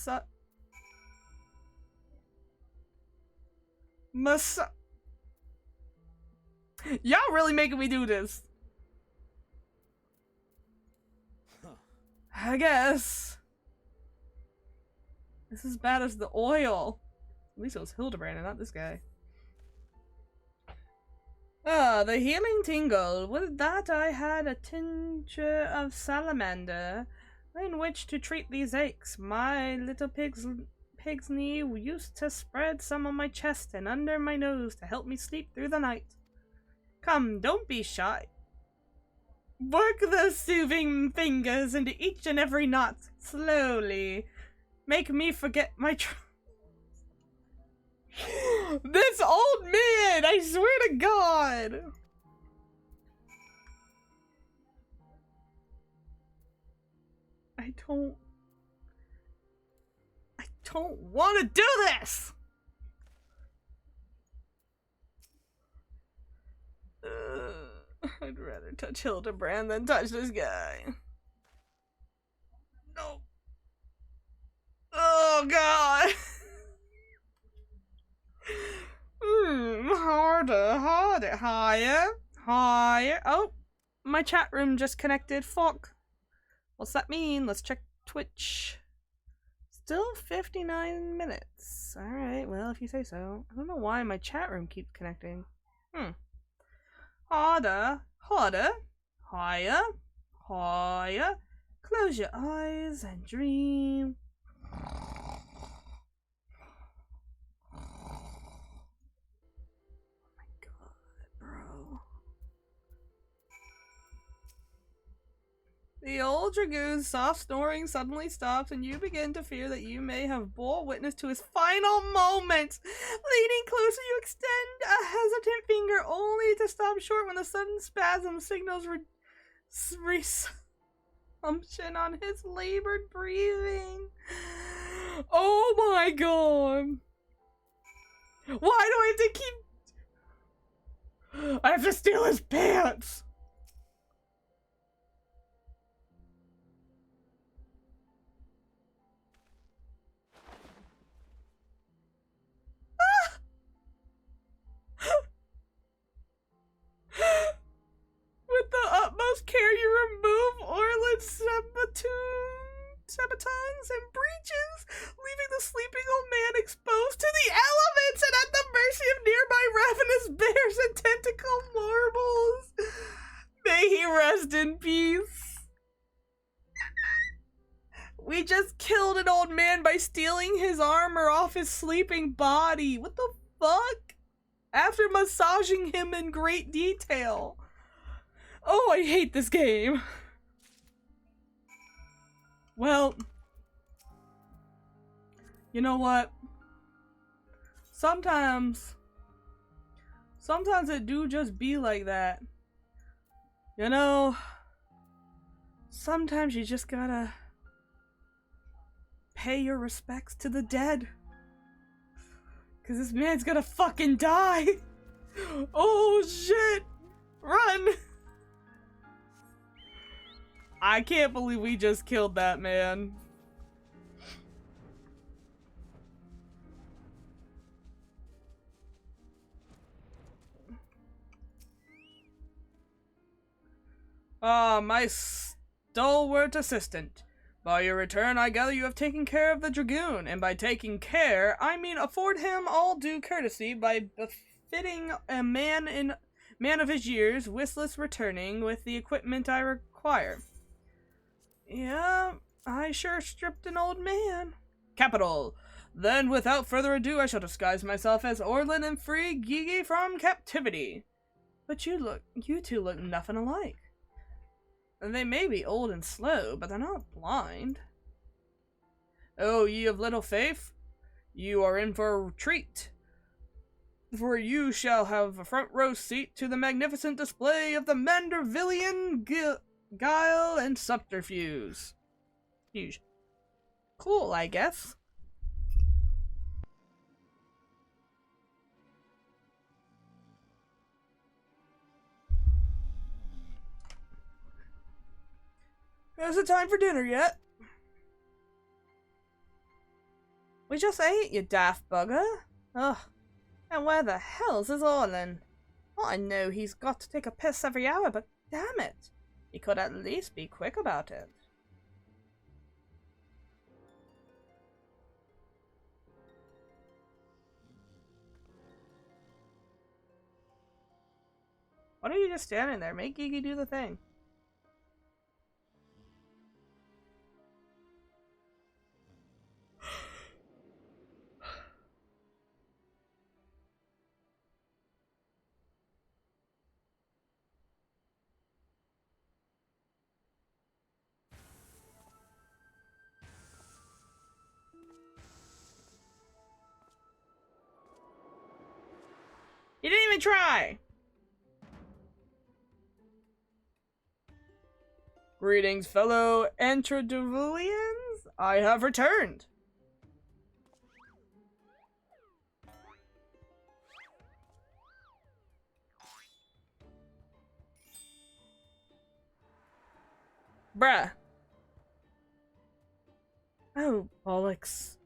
Y'all really making me do this. I guess. This is as bad as the oil. At least it was Hildibrand and not this guy. The healing tingle. With that I had a tincture of salamander in which to treat these aches. My little pig's knee used to spread some on my chest and under my nose to help me sleep through the night. Come, don't be shy. Work those soothing fingers into each and every knot, slowly. Make me forget my This old man! I swear to God! I don't want to do this! I'd rather touch Hildibrand than touch this guy. No. Oh God. Harder, higher. Oh, my chat room just connected. Fuck. What's that mean? Let's check Twitch. Still 59 minutes. Alright, well, if you say so. I don't know why my chat room keeps connecting. Harder, higher. Close your eyes and dream. The old dragoon's soft snoring suddenly stops, and you begin to fear that you may have bore witness to his final moments. Leaning closer, you extend a hesitant finger, only to stop short when the sudden spasm signals resumption on his labored breathing. Oh my God! Why do I have to keep... I have to steal his pants! tongues and breaches, leaving the sleeping old man exposed to the elements and at the mercy of nearby ravenous bears and tentacle marbles. May he rest in peace. We just killed an old man by stealing his armor off his sleeping body. What the fuck? After massaging him in great detail. Oh, I hate this game. Well, you know what? Sometimes it do just be like that. You know, sometimes you just gotta pay your respects to the dead. 'Cause this man's gonna fucking die. Oh shit! Run! I can't believe we just killed that man. Ah, my stalwart assistant. By your return, I gather you have taken care of the dragoon, and by taking care, I mean afford him all due courtesy by befitting a man of his years, wistless returning with the equipment I require. Yeah, I sure stripped an old man. Capital. Then, without further ado, I shall disguise myself as Orlin and free Gigi from captivity. But you two look nothing alike. They may be old and slow, but they're not blind. Oh, ye of little faith, you are in for a treat. For you shall have a front row seat to the magnificent display of the Mandervillian guile and subterfuge. Cool, I guess. Is it time for dinner yet? We just ate, you daft bugger. Ugh. And where the hell's his Orlin? Well, I know he's got to take a piss every hour, but damn it. He could at least be quick about it. Why don't you just stand in there? Make Gigi do the thing. You didn't even try! Greetings, fellow Antediluvians. I have returned. Bruh. Oh, bollocks.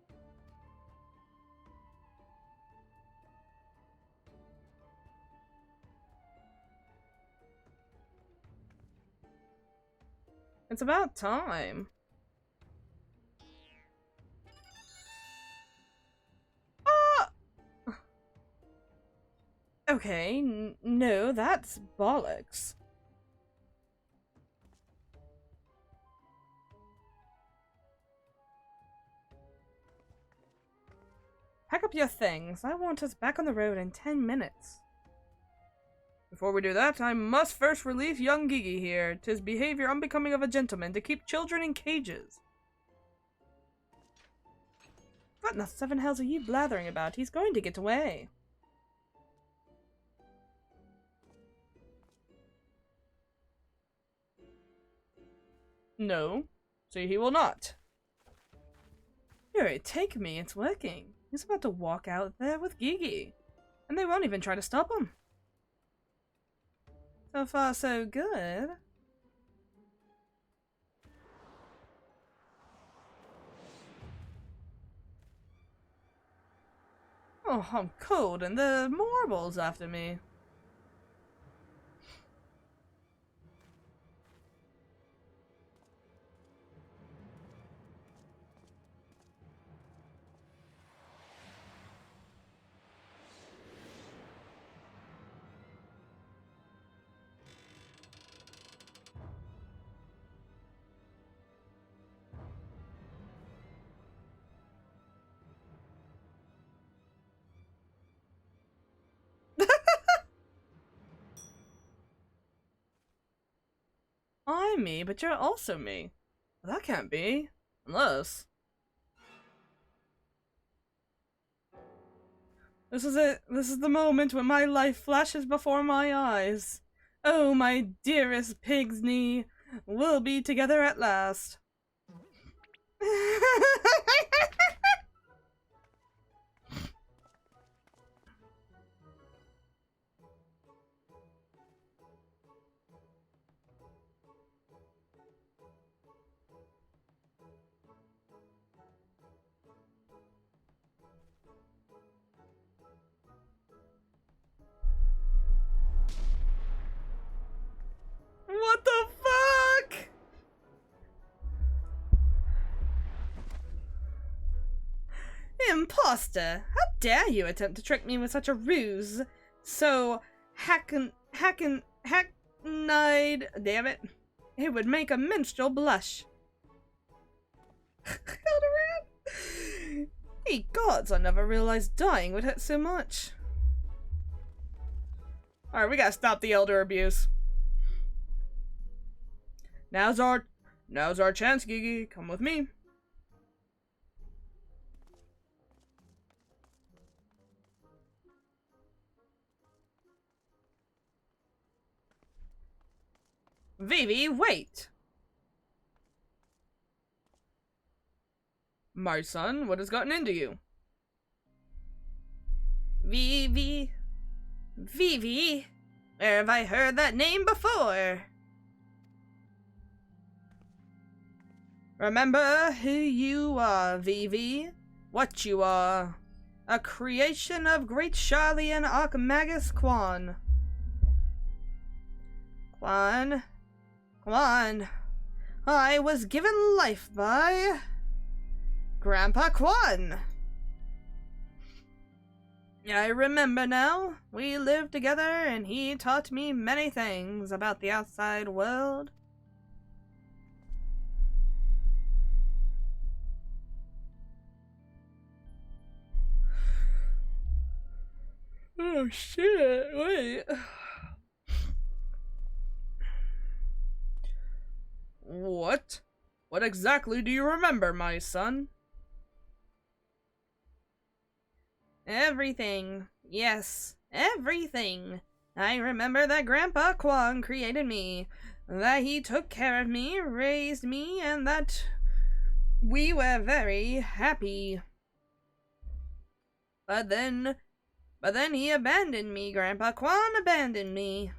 It's about time. Okay, no, that's bollocks. Pack up your things. I want us back on the road in 10 minutes. Before we do that, I must first relieve young Gigi here. 'Tis behavior unbecoming of a gentleman to keep children in cages. What in the seven hells are you blathering about? He's going to get away. No. See, he will not. Here, take me. It's working. He's about to walk out there with Gigi. And they won't even try to stop him. So far, so good. Oh, I'm cold and the marbles after me. I'm me, but you're also me. Well, that can't be. Unless... This is it. This is the moment when my life flashes before my eyes. Oh, my dearest pig's knee. We'll be together at last. What the fuck? Imposter! How dare you attempt to trick me with such a ruse? So hackneyed, damn it. It would make a minstrel blush. Hildibrand! Ye gods, I never realized dying would hurt so much. Alright, we gotta stop the elder abuse. Now's our chance, Gigi. Come with me. Vivi, wait! My son, what has gotten into you? Vivi? Vivi? Where have I heard that name before? Remember who you are, Vivi. What you are. A creation of great Charlian Archmagus Quan. Quan, I was given life by Grandpa Quan. I remember now. We lived together and he taught me many things about the outside world. Oh shit, wait. What? What exactly do you remember, my son? Everything. Yes, everything. I remember that Grandpa Quan created me, that he took care of me, raised me, and that we were very happy. But then he abandoned me. Grandpa Quan abandoned me.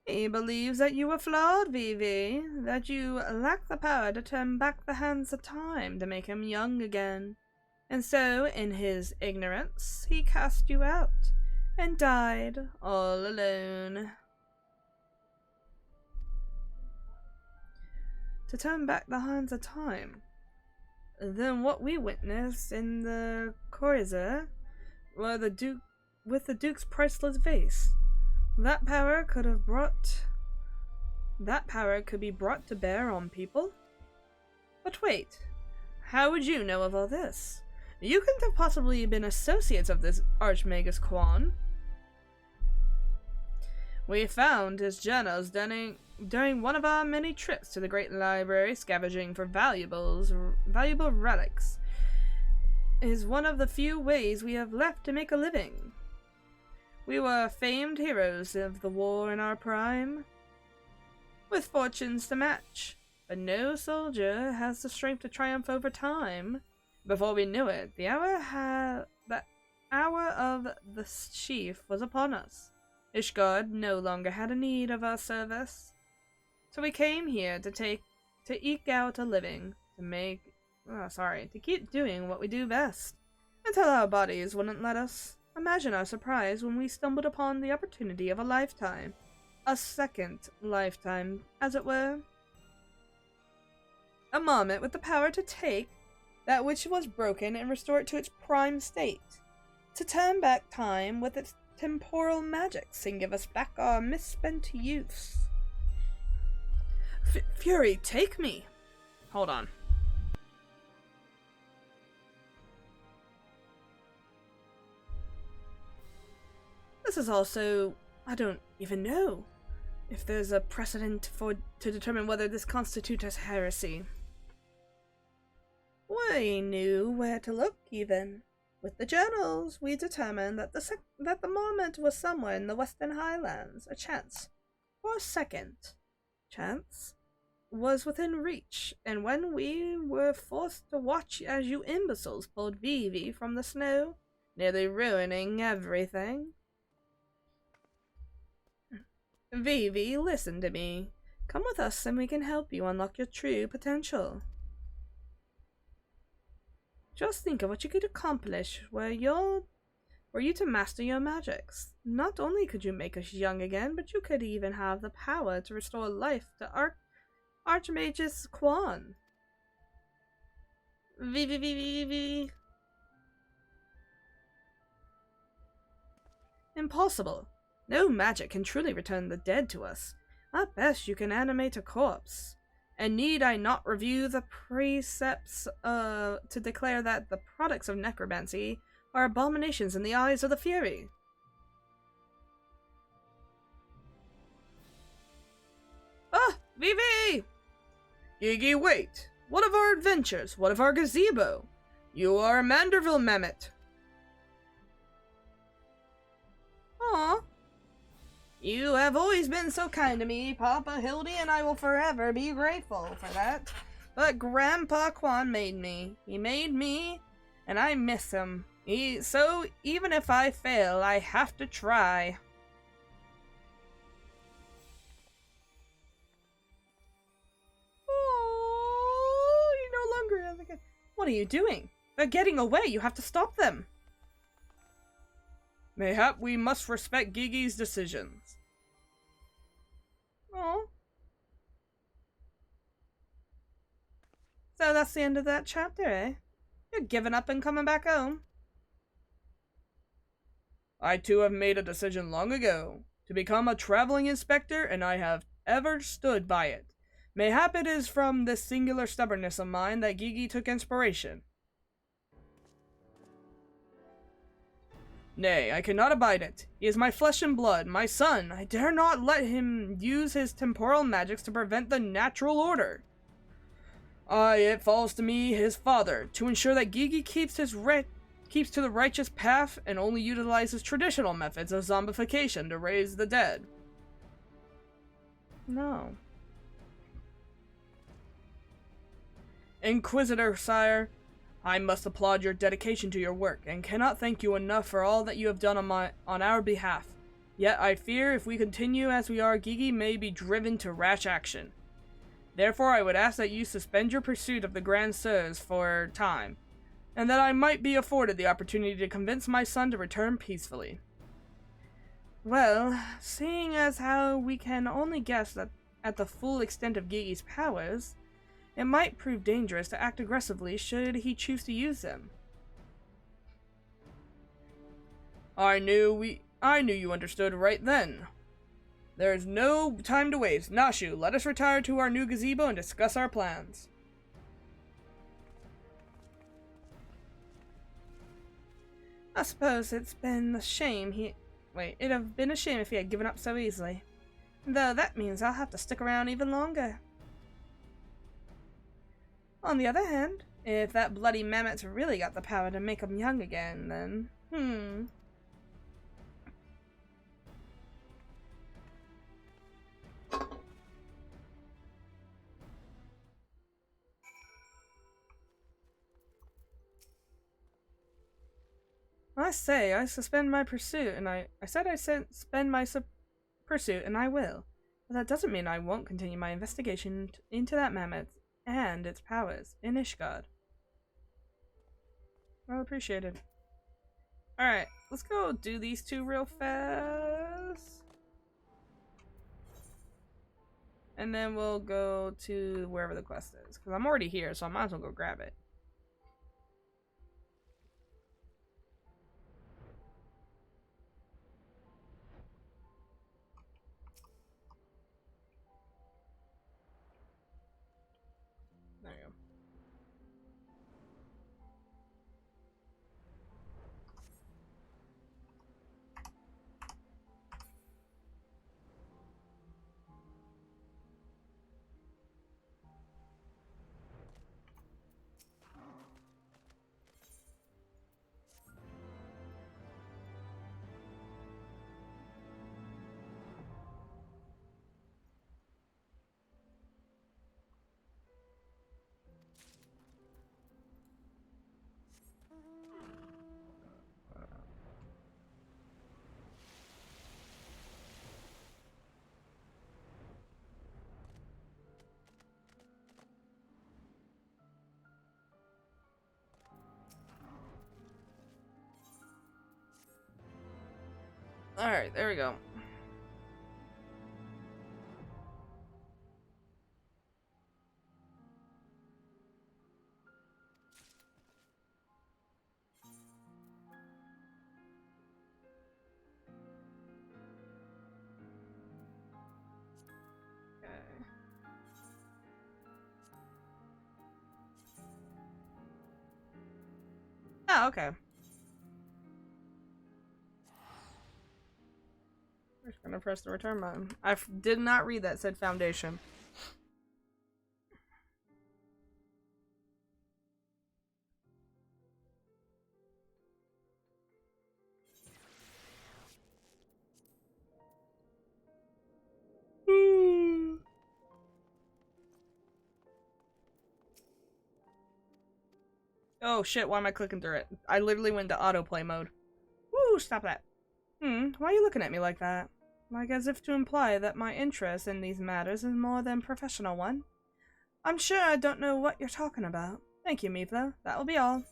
He believes that you were flawed, Vivi, that you lack the power to turn back the hands of time to make him young again. And so, in his ignorance, he cast you out and died all alone. To turn back the hands of time? Then what we witnessed in the corridor were the Duke's priceless vase. That power could be brought to bear on people? But wait, how would you know of all this? You couldn't have possibly been associates of this Archmagus Quan. We found his journals during one of our many trips to the Great Library, scavenging for valuable relics. It is one of the few ways we have left to make a living. We were famed heroes of the war in our prime, with fortunes to match, but no soldier has the strength to triumph over time. Before we knew it, the hour of the chief was upon us. Ishgard no longer had a need of our service, so we came here to eke out a living, to keep doing what we do best, until our bodies wouldn't let us. Imagine our surprise when we stumbled upon the opportunity of a lifetime. A second lifetime, as it were. A moment with the power to take that which was broken and restore it to its prime state. To turn back time with its temporal magics and give us back our misspent youths. Fury, take me! Hold on. This is also... I don't even know. if there's a precedent to determine whether this constitutes as heresy. We knew where to look, even. With the journals, we determined that the moment was somewhere in the Western Highlands. A chance, for a second, chance, was within reach, and when we were forced to watch as you imbeciles pulled Vivi from the snow, nearly ruining everything. Vivi, listen to me. Come with us and we can help you unlock your true potential. Just think of what you could accomplish were you to master your magics. Not only could you make us young again, but you could even have the power to restore life to Archmage's Quan. Vivi. Impossible. No magic can truly return the dead to us. At best, you can animate a corpse. And need I not review the precepts to declare that the products of necromancy are abominations in the eyes of the Fury? Ah, Vivi! Gigi, wait! What of our adventures? What of our gazebo? You are a Manderville mammoth. Aw. You have always been so kind to me, Papa Hildi, and I will forever be grateful for that. But Grandpa Quan made me. He made me, and I miss him. So even if I fail, I have to try. Oh, you no longer have a... What are you doing? They're getting away. You have to stop them. Mayhap we must respect Gigi's decisions. Oh. So that's the end of that chapter, eh? You're giving up and coming back home. I too have made a decision long ago to become a traveling inspector, and I have ever stood by it. Mayhap it is from this singular stubbornness of mine that Gigi took inspiration. Nay, I cannot abide it. He is my flesh and blood, my son. I dare not let him use his temporal magics to prevent the natural order. It falls to me, his father, to ensure that Gigi keeps to the righteous path and only utilizes traditional methods of zombification to raise the dead. No. Inquisitor, sire, I must applaud your dedication to your work, and cannot thank you enough for all that you have done on our behalf. Yet I fear if we continue as we are, Gigi may be driven to rash action. Therefore I would ask that you suspend your pursuit of the Grand Sirs for a time, and that I might be afforded the opportunity to convince my son to return peacefully. Well, seeing as how we can only guess that at the full extent of Gigi's powers, it might prove dangerous to act aggressively should he choose to use them. I knew you understood right then. There is no time to waste. Nashu, let us retire to our new gazebo and discuss our plans. I suppose it'd have been a shame if he had given up so easily. Though that means I'll have to stick around even longer. On the other hand, if that bloody mammoth really got the power to make him young again, then, I say, I suspend my pursuit, and I said I suspend my pursuit, and I will. But that doesn't mean I won't continue my investigation into that mammoth and its powers in Ishgard. Well appreciated. Alright, let's go do these two real fast. And then we'll go to wherever the quest is. Because I'm already here, so I might as well go grab it. There you go. Alright, there we go. Oh, okay. We're just gonna press the return button. I did not read that said foundation. Oh shit, why am I clicking through it? I literally went to autoplay mode. Woo, stop that. Why are you looking at me like that? Like as if to imply that my interest in these matters is more than professional one. I'm sure I don't know what you're talking about. Thank you, Mipla. That will be all.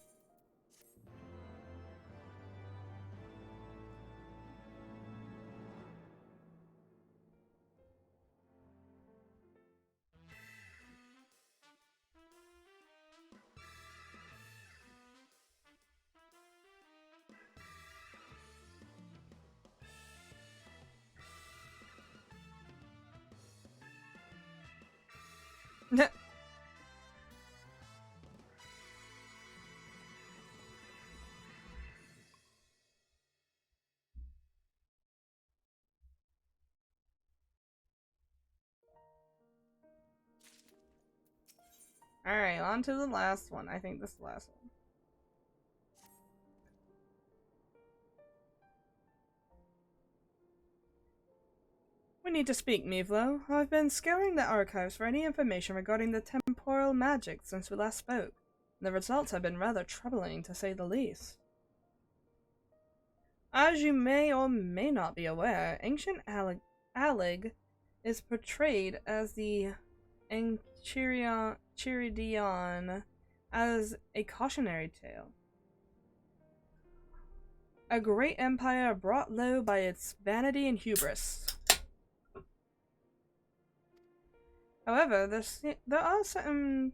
Alright, on to the last one. I think this is the last one. We need to speak, Mivlo. I've been scouring the archives for any information regarding the temporal magic since we last spoke. The results have been rather troubling, to say the least. As you may or may not be aware, ancient Alleg is portrayed as the Enchiridion as a cautionary tale. A great empire brought low by its vanity and hubris. However, there are certain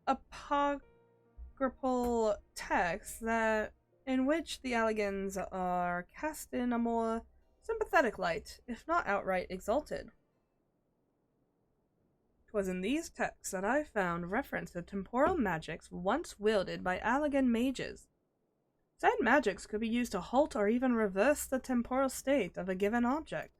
apocryphal texts in which the Allegans are cast in a more sympathetic light, if not outright exalted. 'Twas in these texts that I found reference to temporal magics once wielded by Allegan mages. Said magics could be used to halt or even reverse the temporal state of a given object.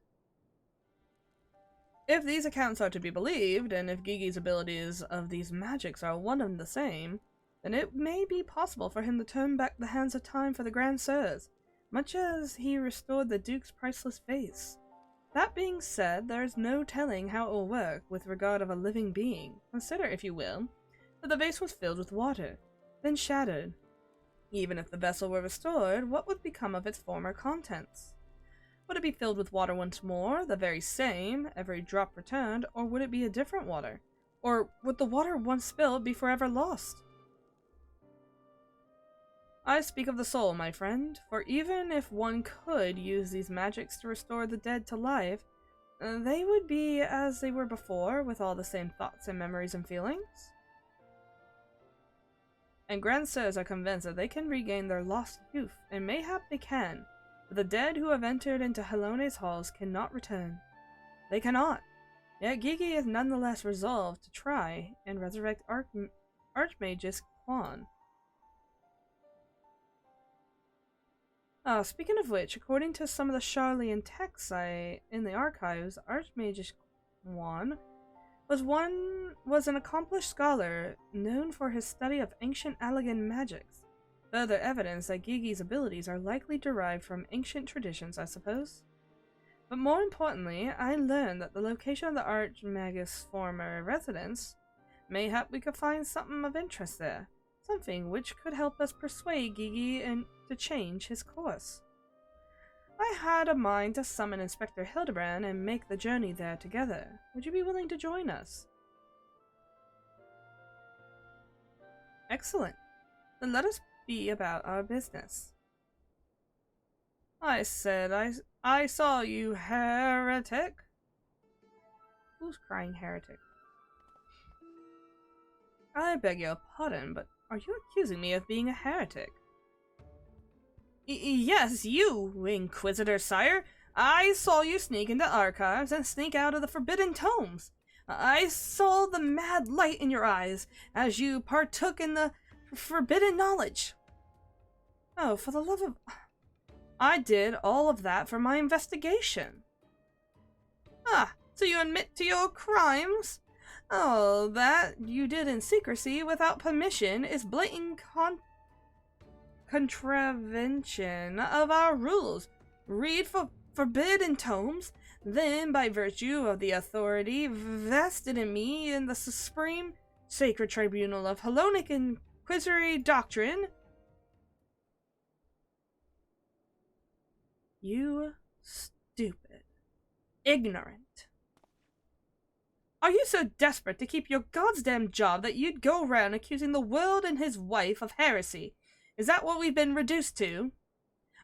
If these accounts are to be believed, and if Gigi's abilities of these magics are one and the same, then it may be possible for him to turn back the hands of time for the Grand Sirs, much as he restored the Duke's priceless face. That being said, there is no telling how it will work with regard of a living being. Consider, if you will, that the vase was filled with water, then shattered. Even if the vessel were restored, what would become of its former contents? Would it be filled with water once more, the very same, every drop returned, or would it be a different water? Or would the water once spilled be forever lost? I speak of the soul, my friend, for even if one could use these magics to restore the dead to life, they would be as they were before, with all the same thoughts and memories and feelings. And Grand Sirs are convinced that they can regain their lost youth, and mayhap they can. The dead who have entered into Helone's halls cannot return. They cannot. Yet Gigi is nonetheless resolved to try and resurrect Archmagus Quan. Speaking of which, according to some of the Charlian texts in the archives, Archmagus Quan was an accomplished scholar known for his study of ancient Allegan magics. Further evidence that Gigi's abilities are likely derived from ancient traditions, I suppose. But more importantly, I learned that the location of the Archmagus' former residence, mayhap we could find something of interest there. Something which could help us persuade Gigi to change his course. I had a mind to summon Inspector Hildibrand and make the journey there together. Would you be willing to join us? Excellent. Then let us be about our business. I said I saw you, heretic. Who's crying heretic? I beg your pardon, but are you accusing me of being a heretic? Yes, you, Inquisitor Sire. I saw you sneak into archives and sneak out of the forbidden tomes. I saw the mad light in your eyes as you partook in the forbidden knowledge. Oh, for the love of... I did all of that for my investigation. Ah, so you admit to your crimes? Oh, that you did in secrecy without permission is blatant contravention of our rules. Read forbidden tomes, then by virtue of the authority vested in me in the supreme sacred tribunal of Hellenic Inquisitory doctrine. You stupid, ignorant. Are you so desperate to keep your goddamn job that you'd go around accusing the world and his wife of heresy? Is that what we've been reduced to?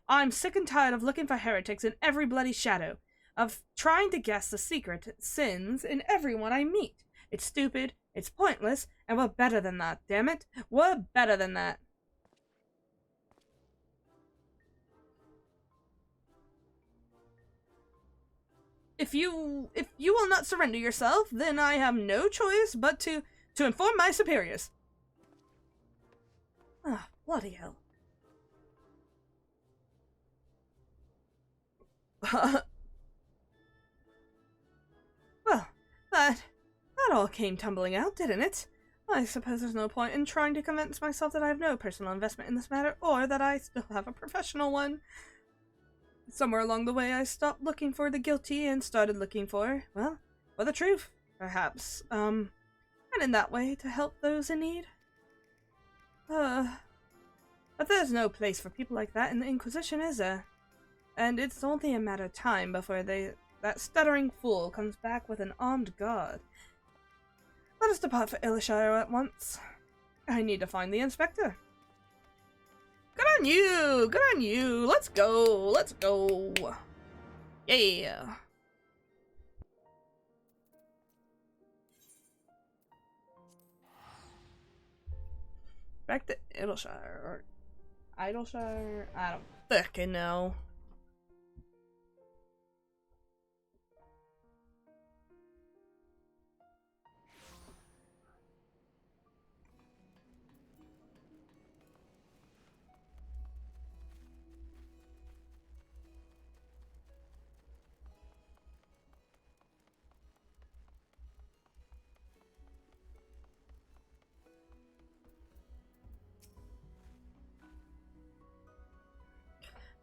I'm sick and tired of looking for heretics in every bloody shadow, of trying to guess the secret sins in everyone I meet. It's stupid, it's pointless, and we're better than that, damn it. We're better than that. If you will not surrender yourself, then I have no choice but to inform my superiors. Ah, bloody hell. Well, that all came tumbling out, didn't it? I suppose there's no point in trying to convince myself that I have no personal investment in this matter, or that I still have a professional one. Somewhere along the way, I stopped looking for the guilty and started looking for the truth, perhaps. And in that way, to help those in need. But there's no place for people like that in the Inquisition, is there? And it's only a matter of time before that stuttering fool comes back with an armed guard. Let us depart for Ilshire at once. I need to find the inspector. Good on you! Good on you! Let's go! Let's go! Yeah! Back to Idleshire, or Idleshire? I don't fucking know.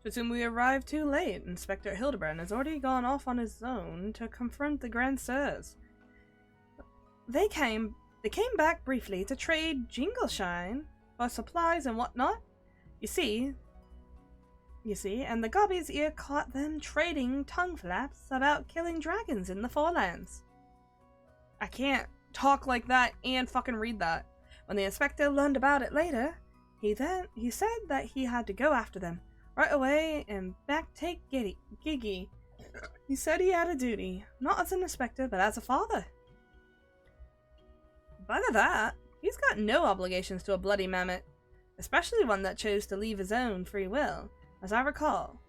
To assume we arrived too late, Inspector Hildibrand has already gone off on his own to confront the Grand Sirs. They came back briefly to trade Jingleshine for supplies and whatnot. You see, and the Gobby's ear caught them trading tongue flaps about killing dragons in the Forelands. I can't talk like that and fucking read that. When the inspector learned about it later, he said that he had to go after them right away and back take Giggy. He said he had a duty, not as an inspector, but as a father. By that, he's got no obligations to a bloody mammoth, especially one that chose to leave his own free will, as I recall.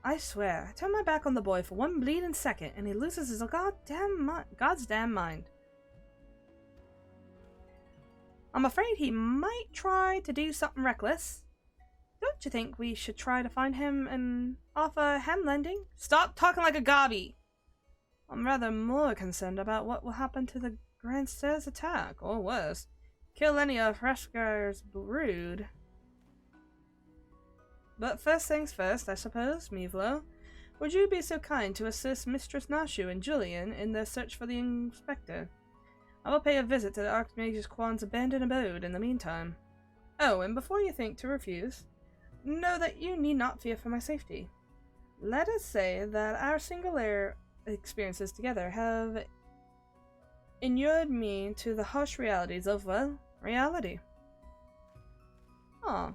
I swear, I turn my back on the boy for one bleeding second, and he loses his God's damn mind. I'm afraid he might try to do something reckless. Don't you think we should try to find him and offer hand lending? Stop talking like a gobby! I'm rather more concerned about what will happen to the Grand Stairs attack, or worse, kill any of Hrothgar's brood. But first things first, I suppose, Mevlo. Would you be so kind to assist Mistress Nashu and Julian in their search for the inspector? I will pay a visit to the Archmage Quan's abandoned abode in the meantime. Oh, and before you think to refuse, know that you need not fear for my safety. Let us say that our singular experiences together have inured me to the harsh realities of, well, reality. Huh.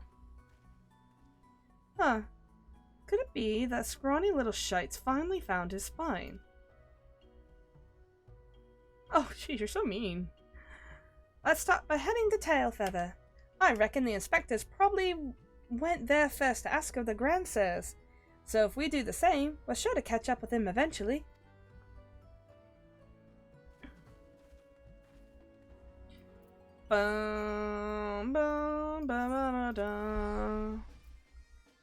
Could it be that scrawny little shite's finally found his spine. Oh, jeez, you're so mean. Let's start by heading to Tailfeather. I reckon the inspectors probably went there first to ask of the Grand Sirs. So if we do the same, we're sure to catch up with him eventually. Bum, bum, bum, bum, bum.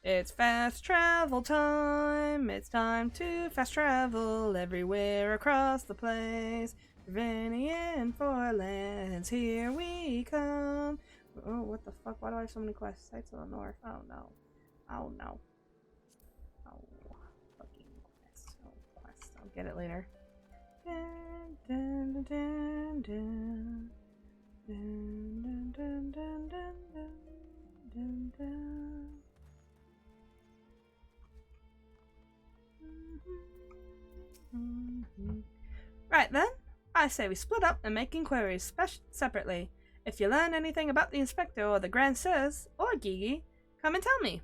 It's fast travel time. It's time to fast travel everywhere across the place. Ravinian Forelands, here we come. Oh, what the fuck? Why do I have so many quests? Sights of the North. Oh no. Oh no. Oh, fucking quest. Oh, quest. I'll get it later. Dun, dun, dun, dun, dun, dun, dun, dun, dun, dun, dun. Right then, I say we split up and make inquiries separately. If you learn anything about the Inspector or the Grand Sirs or Gigi, come and tell me.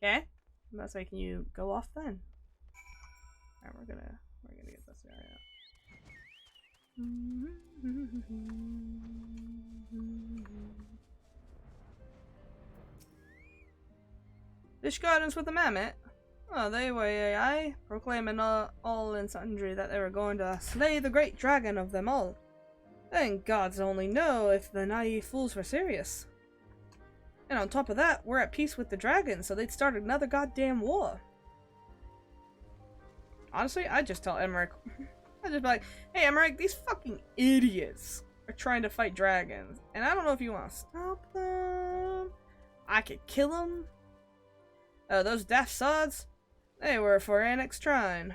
Okay, that's making you go off then. Alright, we're gonna get this area. Ishgardens with the mammoth. Oh, they were AI, proclaiming all and sundry that they were going to slay the great dragon of them all. And gods only know if the naive fools were serious. And on top of that, we're at peace with the dragon, so they'd start another goddamn war. Honestly, I'd just tell Emmerich. I'd just be like, hey Emmerich, these fucking idiots are trying to fight dragons, and I don't know if you want to stop them. I could kill them. Oh, those daft sods? They were for Annex Trine.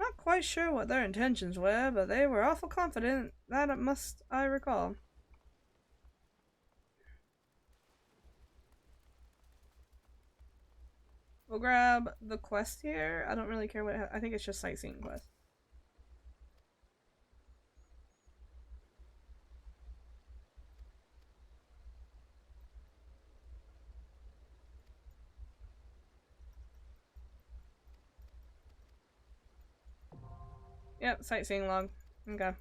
Not quite sure what their intentions were, but they were awful confident, that must I recall. We'll grab the quest here. I don't really care what I think it's just sightseeing quest. Yep, sightseeing log. Okay.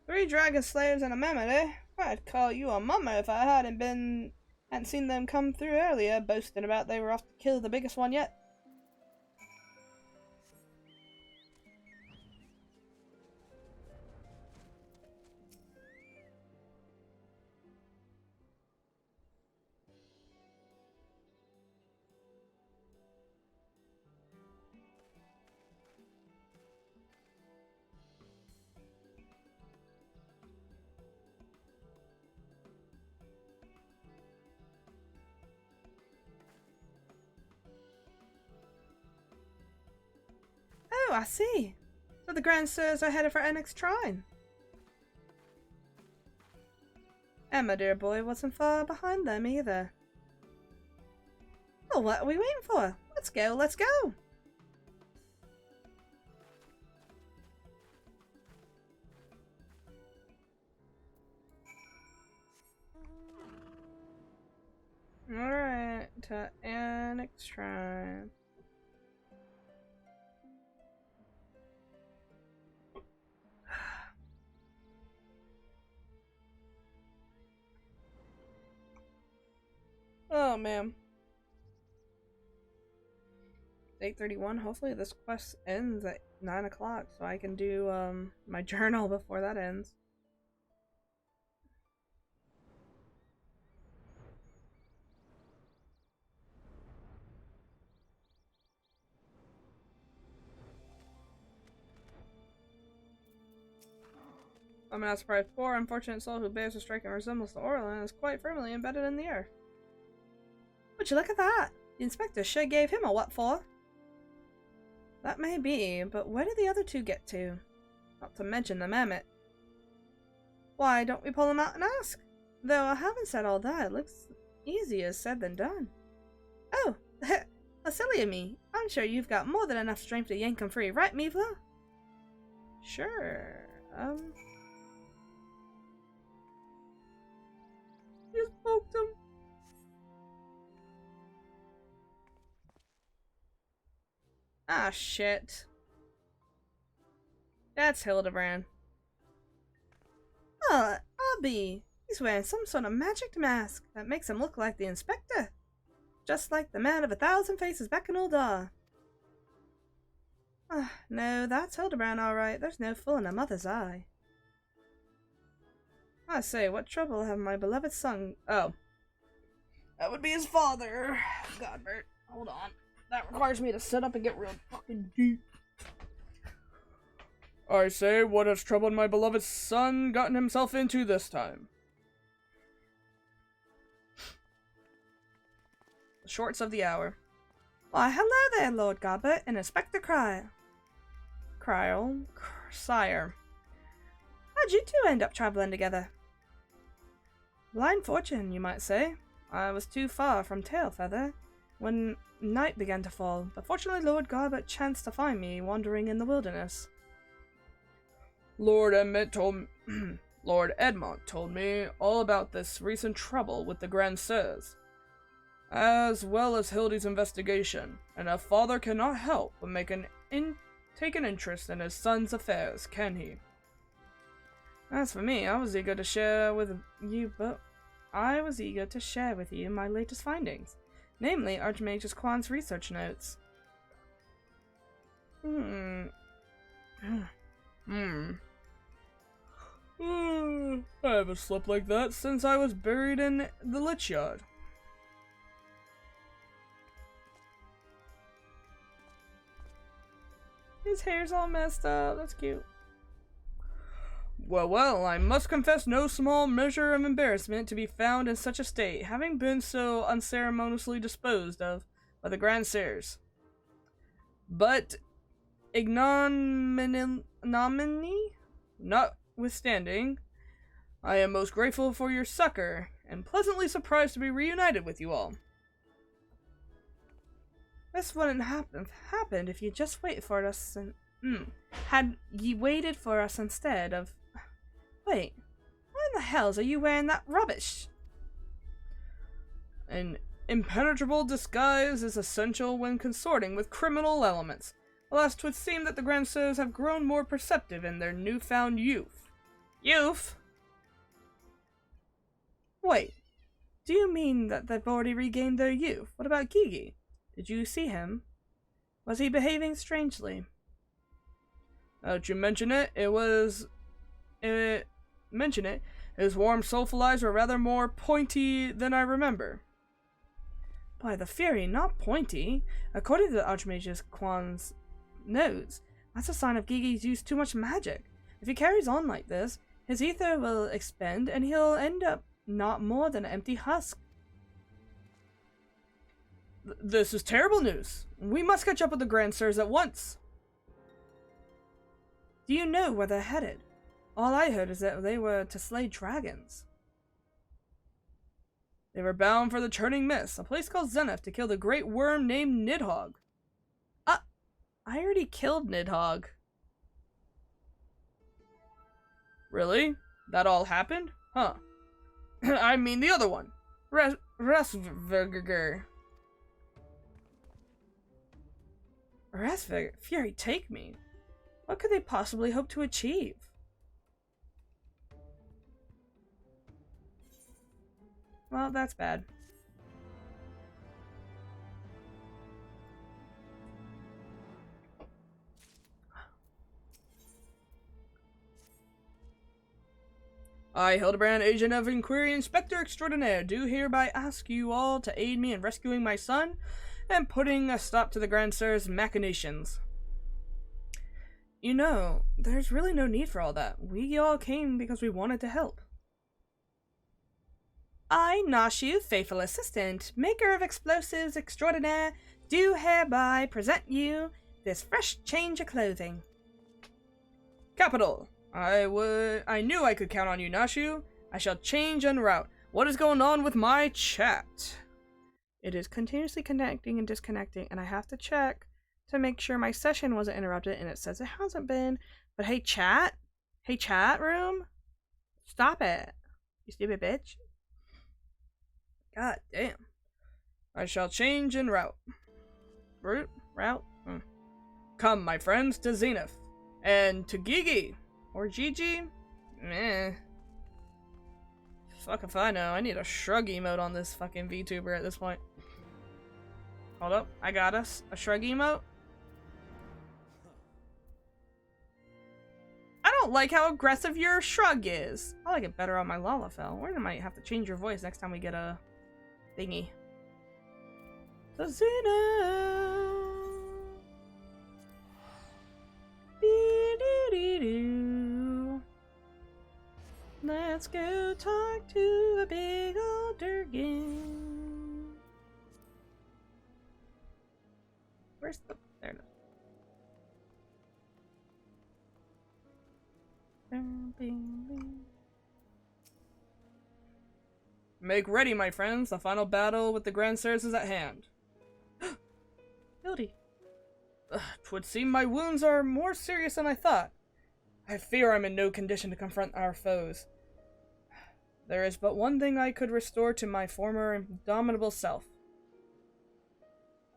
Three dragon slayers and a mammoth, eh? I'd call you a mummer if I hadn't seen them come through earlier, boasting about they were off to kill the biggest one yet. Oh, I see. So the Grand Sirs are headed for Annex Trine. Emma, dear boy, wasn't far behind them either. Well, what are we waiting for? Let's go, let's go! Alright, to Annex Trine. Oh man. 8:31. Hopefully this quest ends at 9 o'clock so I can do my journal before that ends. I'm not surprised. Poor unfortunate soul who bears a striking resemblance to Orlin is quite firmly embedded in the earth. Would you look at that? The inspector sure gave him a what for. That may be, but where did the other two get to? Not to mention the mammoth. Why don't we pull them out and ask? Though I haven't said all that, it looks easier said than done. Oh, how silly of me. I'm sure you've got more than enough strength to yank 'em free, right, Mivla? Sure, He just poked him. Ah, shit. That's Hildibrand. Oh, Abby. He's wearing some sort of magic mask that makes him look like the inspector. Just like the man of 1,000 faces back in Uldar. No, that's Hildibrand, alright. There's no fool in a mother's eye. I say, what trouble have my beloved son... Oh. That would be his father. Godbert, hold on. That requires me to sit up and get real fucking deep. I say, what has troubled my beloved son gotten himself into this time? The shorts of the hour. Why, hello there, Lord Godbert and Inspector Sire. How'd you two end up traveling together? Blind fortune, you might say. I was too far from Tailfeather when night began to fall, but fortunately Lord Godbert chanced to find me wandering in the wilderness. Lord Edmont told me all about this recent trouble with the Grand Sirs, as well as Hildi's investigation, and a father cannot help but take an interest in his son's affairs, can he? As for me, I was eager to share with you my latest findings, namely Archmage Quan's research notes. I haven't slept like that since I was buried in the Lich Yard. His hair's all messed up. That's cute. Well, I must confess no small measure of embarrassment to be found in such a state, having been so unceremoniously disposed of by the Grand Sirs. But ignominy notwithstanding, I am most grateful for your succor, and pleasantly surprised to be reunited with you all. This wouldn't happened if you just waited for us and had ye waited for us instead of. Wait, why in the hells are you wearing that rubbish? An impenetrable disguise is essential when consorting with criminal elements. Alas, 'twould seem that the Grand Sirs have grown more perceptive in their newfound youth. Youth? Wait, do you mean that they've already regained their youth? What about Gigi? Did you see him? Was he behaving strangely? Now that you mention it, his warm, soulful eyes were rather more pointy than I remember. By the Fury, not pointy. According to the Archmage Quan's notes, that's a sign of Gigi's used too much magic. If he carries on like this, his ether will expend and he'll end up not more than an empty husk. This is terrible news. We must catch up with the Grand Sirs at once. Do you know where they're headed? All I heard is that they were to slay dragons. They were bound for the Churning Mist, a place called Zenith, to kill the great worm named Nidhogg. I already killed Nidhogg. Really? That all happened? Huh. I mean the other one. Resvigger. Resvigger? Fury, take me. What could they possibly hope to achieve? Well, that's bad. I, Hildibrand, Agent of Inquiry Inspector Extraordinaire, do hereby ask you all to aid me in rescuing my son and putting a stop to the Grand Sir's machinations. You know, there's really no need for all that. We all came because we wanted to help. I, Nashu, faithful assistant, maker of explosives extraordinaire, do hereby present you this fresh change of clothing. Capital! I knew I could count on you, Nashu. I shall change en route. What is going on with my chat? It is continuously connecting and disconnecting, and I have to check to make sure my session wasn't interrupted, and it says it hasn't been. But hey, chat? Hey, chat room? Stop it. You stupid bitch. God damn. I shall change en route. Route? Come, my friends, to Zenith. And to Gigi. Or Gigi? Meh. Fuck if I know. I need a shrug emote on this fucking VTuber at this point. Hold up. I got us. A shrug emote? I don't like how aggressive your shrug is. I like it better on my Lalafell. Or I might have to change your voice next time we get a thingy. The Xeno. Dee-dee-dee-doo. Let's go talk to a big old Durgan. Where's the... There it is. Make ready, my friends. The final battle with the Grand Sirs is at hand. Hildi. Twould seem my wounds are more serious than I thought. I fear I'm in no condition to confront our foes. There is but one thing I could restore to my former indomitable self.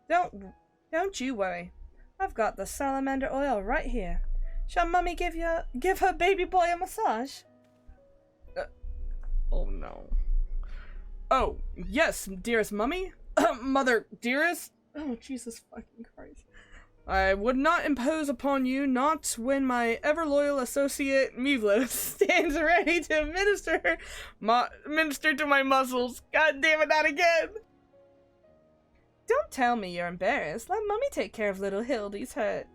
Don't you worry. I've got the salamander oil right here. Shall Mummy give her baby boy a massage? Oh no. Oh, yes, dearest Mummy. Mother, dearest. Oh, Jesus fucking Christ. I would not impose upon you, not when my ever-loyal associate, Mivlo, stands ready to minister to my muscles. God damn it, not again! Don't tell me you're embarrassed. Let Mummy take care of little Hildi's hurt.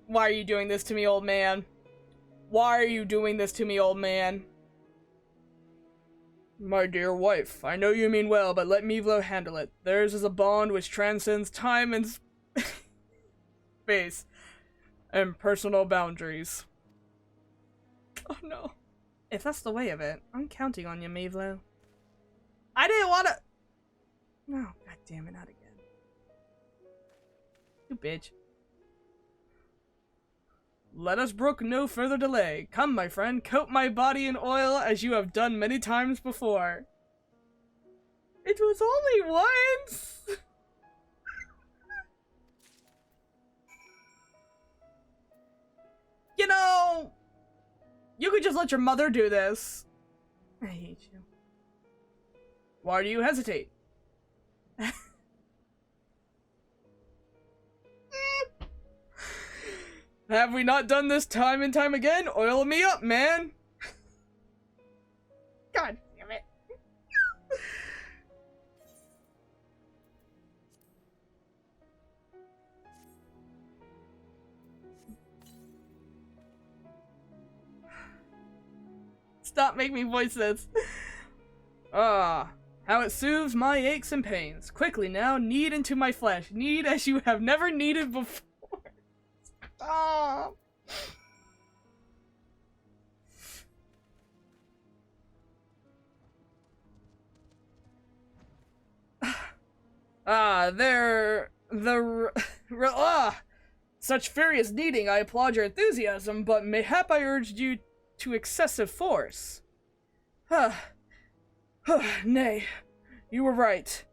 Why are you doing this to me, old man? Why are you doing this to me, old man? My dear wife, I know you mean well, but let Mivlo handle it. Theirs is a bond which transcends time and space, and personal boundaries. Oh no. If that's the way of it, I'm counting on you, Mivlo. I didn't wanna... No, god damn it, not again. You bitch. Let us brook no further delay. Come, my friend, coat my body in oil as you have done many times before. It was only once! You know, you could just let your mother do this. I hate you. Why do you hesitate? Have we not done this time and time again? Oil me up, man! God damn it. Stop making me voice this. Ah, how it soothes my aches and pains. Quickly now, knead into my flesh. Knead as you have never kneaded before. Oh. Such furious kneading, I applaud your enthusiasm, but mayhap I urged you to excessive force. Nay, you were right.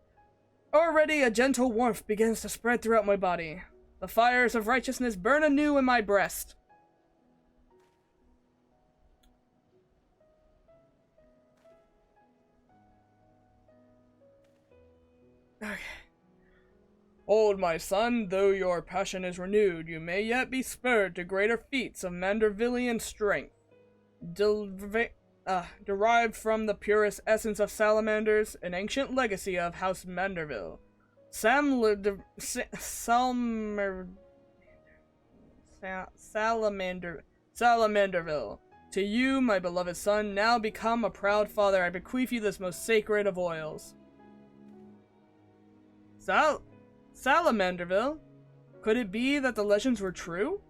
Already a gentle warmth begins to spread throughout my body. The fires of righteousness burn anew in my breast. Okay. Hold, my son, though your passion is renewed, you may yet be spurred to greater feats of Mandervillian strength, derived from the purest essence of salamanders, an ancient legacy of House Manderville. Salamanderville. To you, my beloved son, now become a proud father, I bequeath you this most sacred of oils. Salamanderville? Could it be that the legends were true?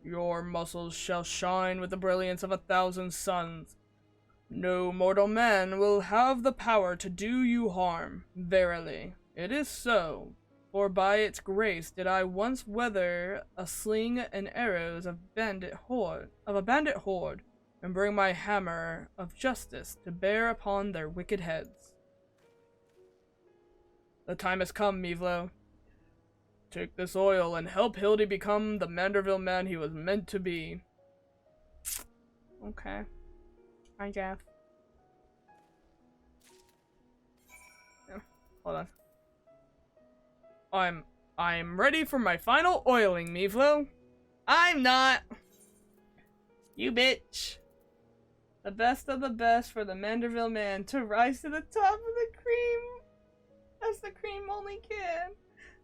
Your muscles shall shine with the brilliance of 1,000 suns. No mortal man will have the power to do you harm. Verily, it is so. For by its grace did I once weather a sling and arrows of a bandit horde, and bring my hammer of justice to bear upon their wicked heads. The time has come, Mivlo. Take this oil and help Hildi become the Manderville man he was meant to be. Okay. Hi, Jeff. Yeah, hold on. I'm ready for my final oiling, Mivlo. I'm not. You bitch. The best of the best for the Manderville man to rise to the top of the cream, as the cream only can.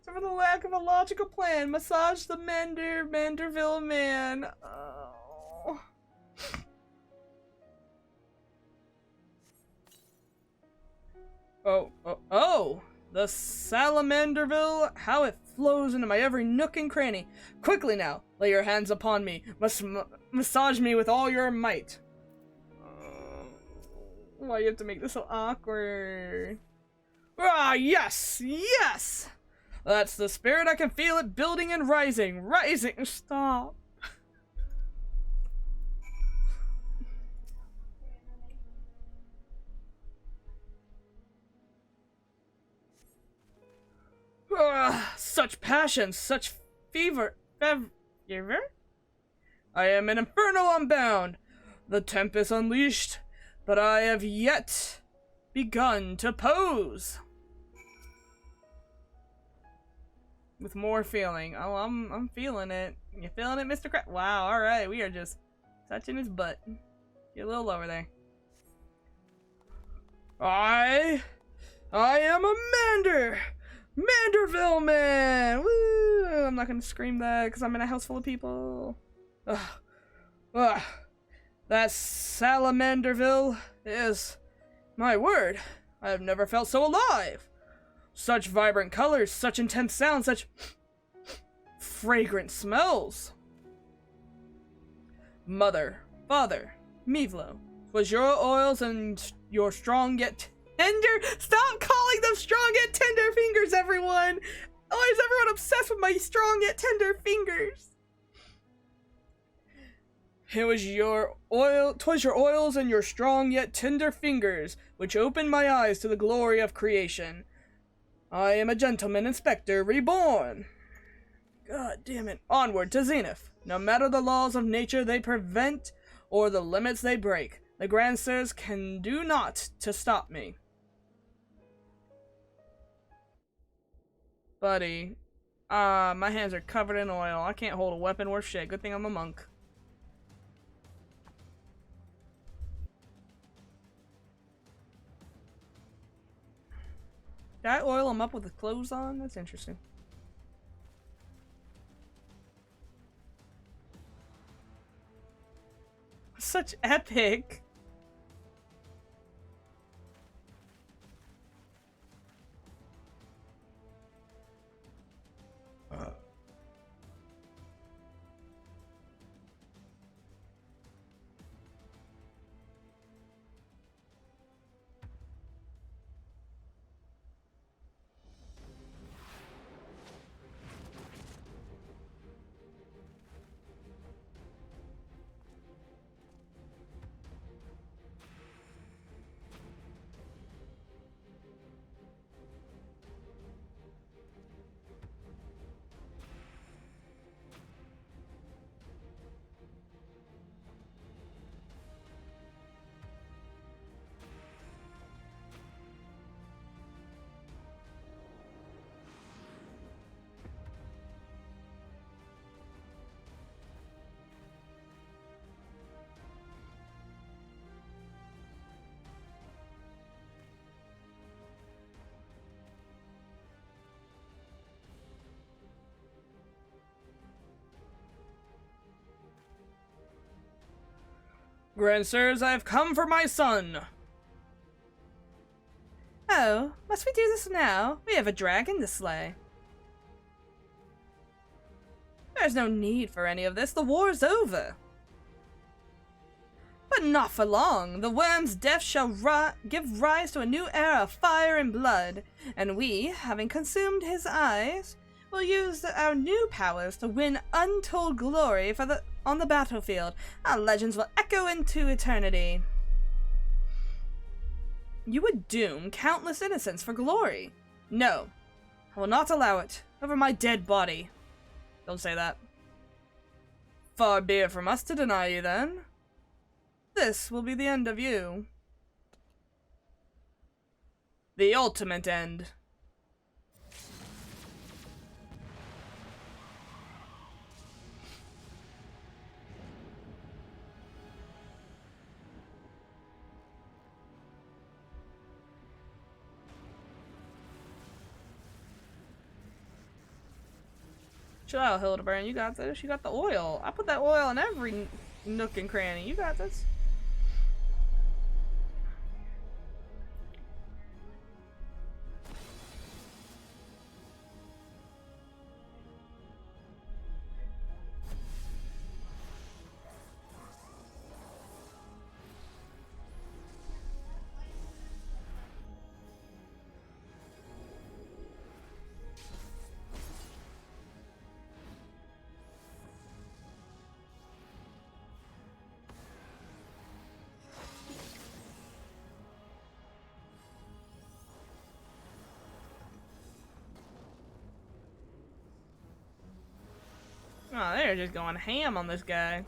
So for the lack of a logical plan, massage the Manderville man. Oh, the Salamanderville, how it flows into my every nook and cranny. Quickly now, lay your hands upon me, massage me with all your might. Why do you have to make this so awkward? Ah, yes, yes! That's the spirit, I can feel it building and rising, stop. Such passion, such fever. Fever? I am an inferno unbound, the tempest unleashed, but I have yet begun to pose. With more feeling. Oh, I'm feeling it. You feeling it, Mr. Wow, alright, we are just touching his butt. Get a little lower there. I am a Manderville man! Woo! I'm not gonna scream that because I'm in a house full of people. That Salamanderville is, my word, I have never felt so alive. Such vibrant colors, such intense sounds, such fragrant smells. Mother, father, Mivlo, 'twas your oils and your strong yet tender. Stop calling them strong yet tender fingers, everyone! Why is everyone obsessed with my strong yet tender fingers? It was twas your oils and your strong yet tender fingers which opened my eyes to the glory of creation. I am a gentleman inspector reborn. God damn it. Onward to Zenith. No matter the laws of nature they prevent or the limits they break, the Grandsirs can do naught to stop me. Buddy. My hands are covered in oil. I can't hold a weapon worth shit. Good thing I'm a monk. Did I oil him up with the clothes on? That's interesting. Such epic. Grandsirs, I have come for my son. Oh, must we do this now? We have a dragon to slay. There's no need for any of this. The war's over. But not for long. The worm's death shall give rise to a new era of fire and blood, and we, having consumed his eyes, will use our new powers to win untold glory on the battlefield. Our legends will echo into eternity. You would doom countless innocents for glory. No, I will not allow it. Over my dead body. Don't say that. Far be it from us to deny you, then. This will be the end of you. The ultimate end. Chill out, Hildibrand. You got this. You got the oil. I put that oil in every nook and cranny. You got this. Oh, they're just going ham on this guy.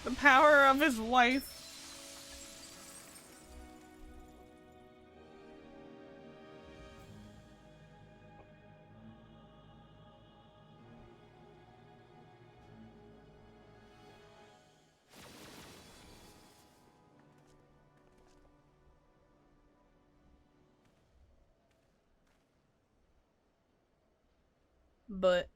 The power of his wife. But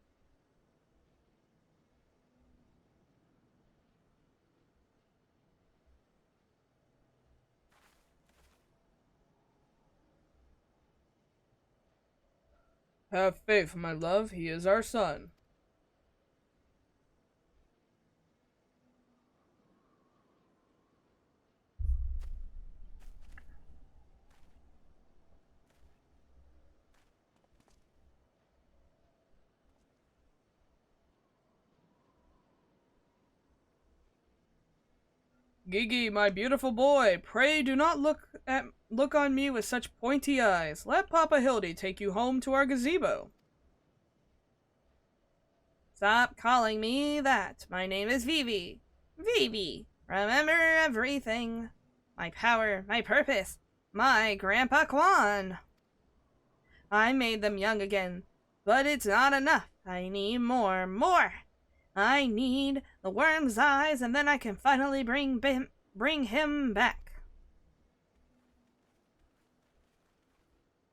have faith, my love. He is our son. Gigi, my beautiful boy, pray do not look on me with such pointy eyes. Let Papa Hildi take you home to our gazebo. Stop calling me that. My name is Vivi. Vivi, remember everything. My power, my purpose, my Grandpa Quan. I made them young again, but it's not enough. I need more. I need the worm's eyes, and then I can finally bring him back.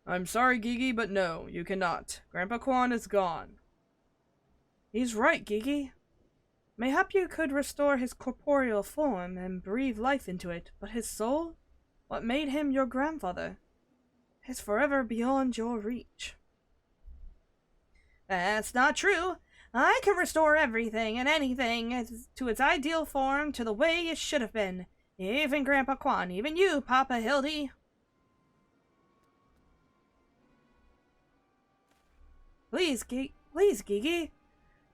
I'm sorry, Gigi, but no, you cannot. Grandpa Quan is gone. He's right, Gigi. Mayhap you could restore his corporeal form and breathe life into it, but his soul, what made him your grandfather, is forever beyond your reach. That's not true. I can restore everything and anything to its ideal form, to the way it should have been. Even Grandpa Quan, even you, Papa Hildi. Please, Gigi.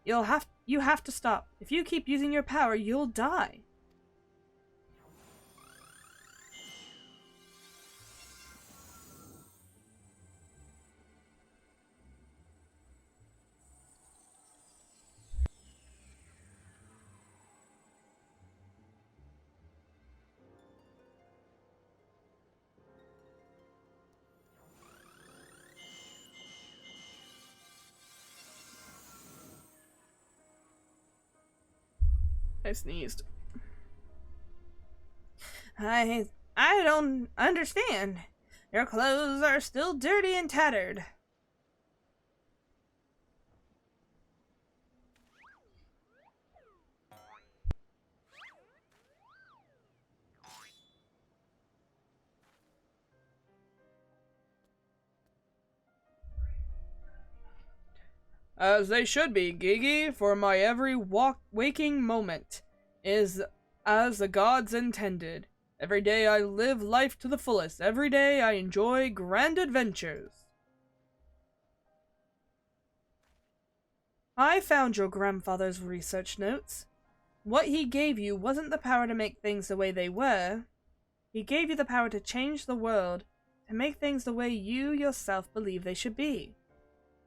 You have to stop. If you keep using your power, you'll die. I sneezed. I don't understand. Your clothes are still dirty and tattered. As they should be, Gigi, for my every waking moment is as the gods intended. Every day I live life to the fullest. Every day I enjoy grand adventures. I found your grandfather's research notes. What he gave you wasn't the power to make things the way they were. He gave you the power to change the world, to make things the way you yourself believe they should be.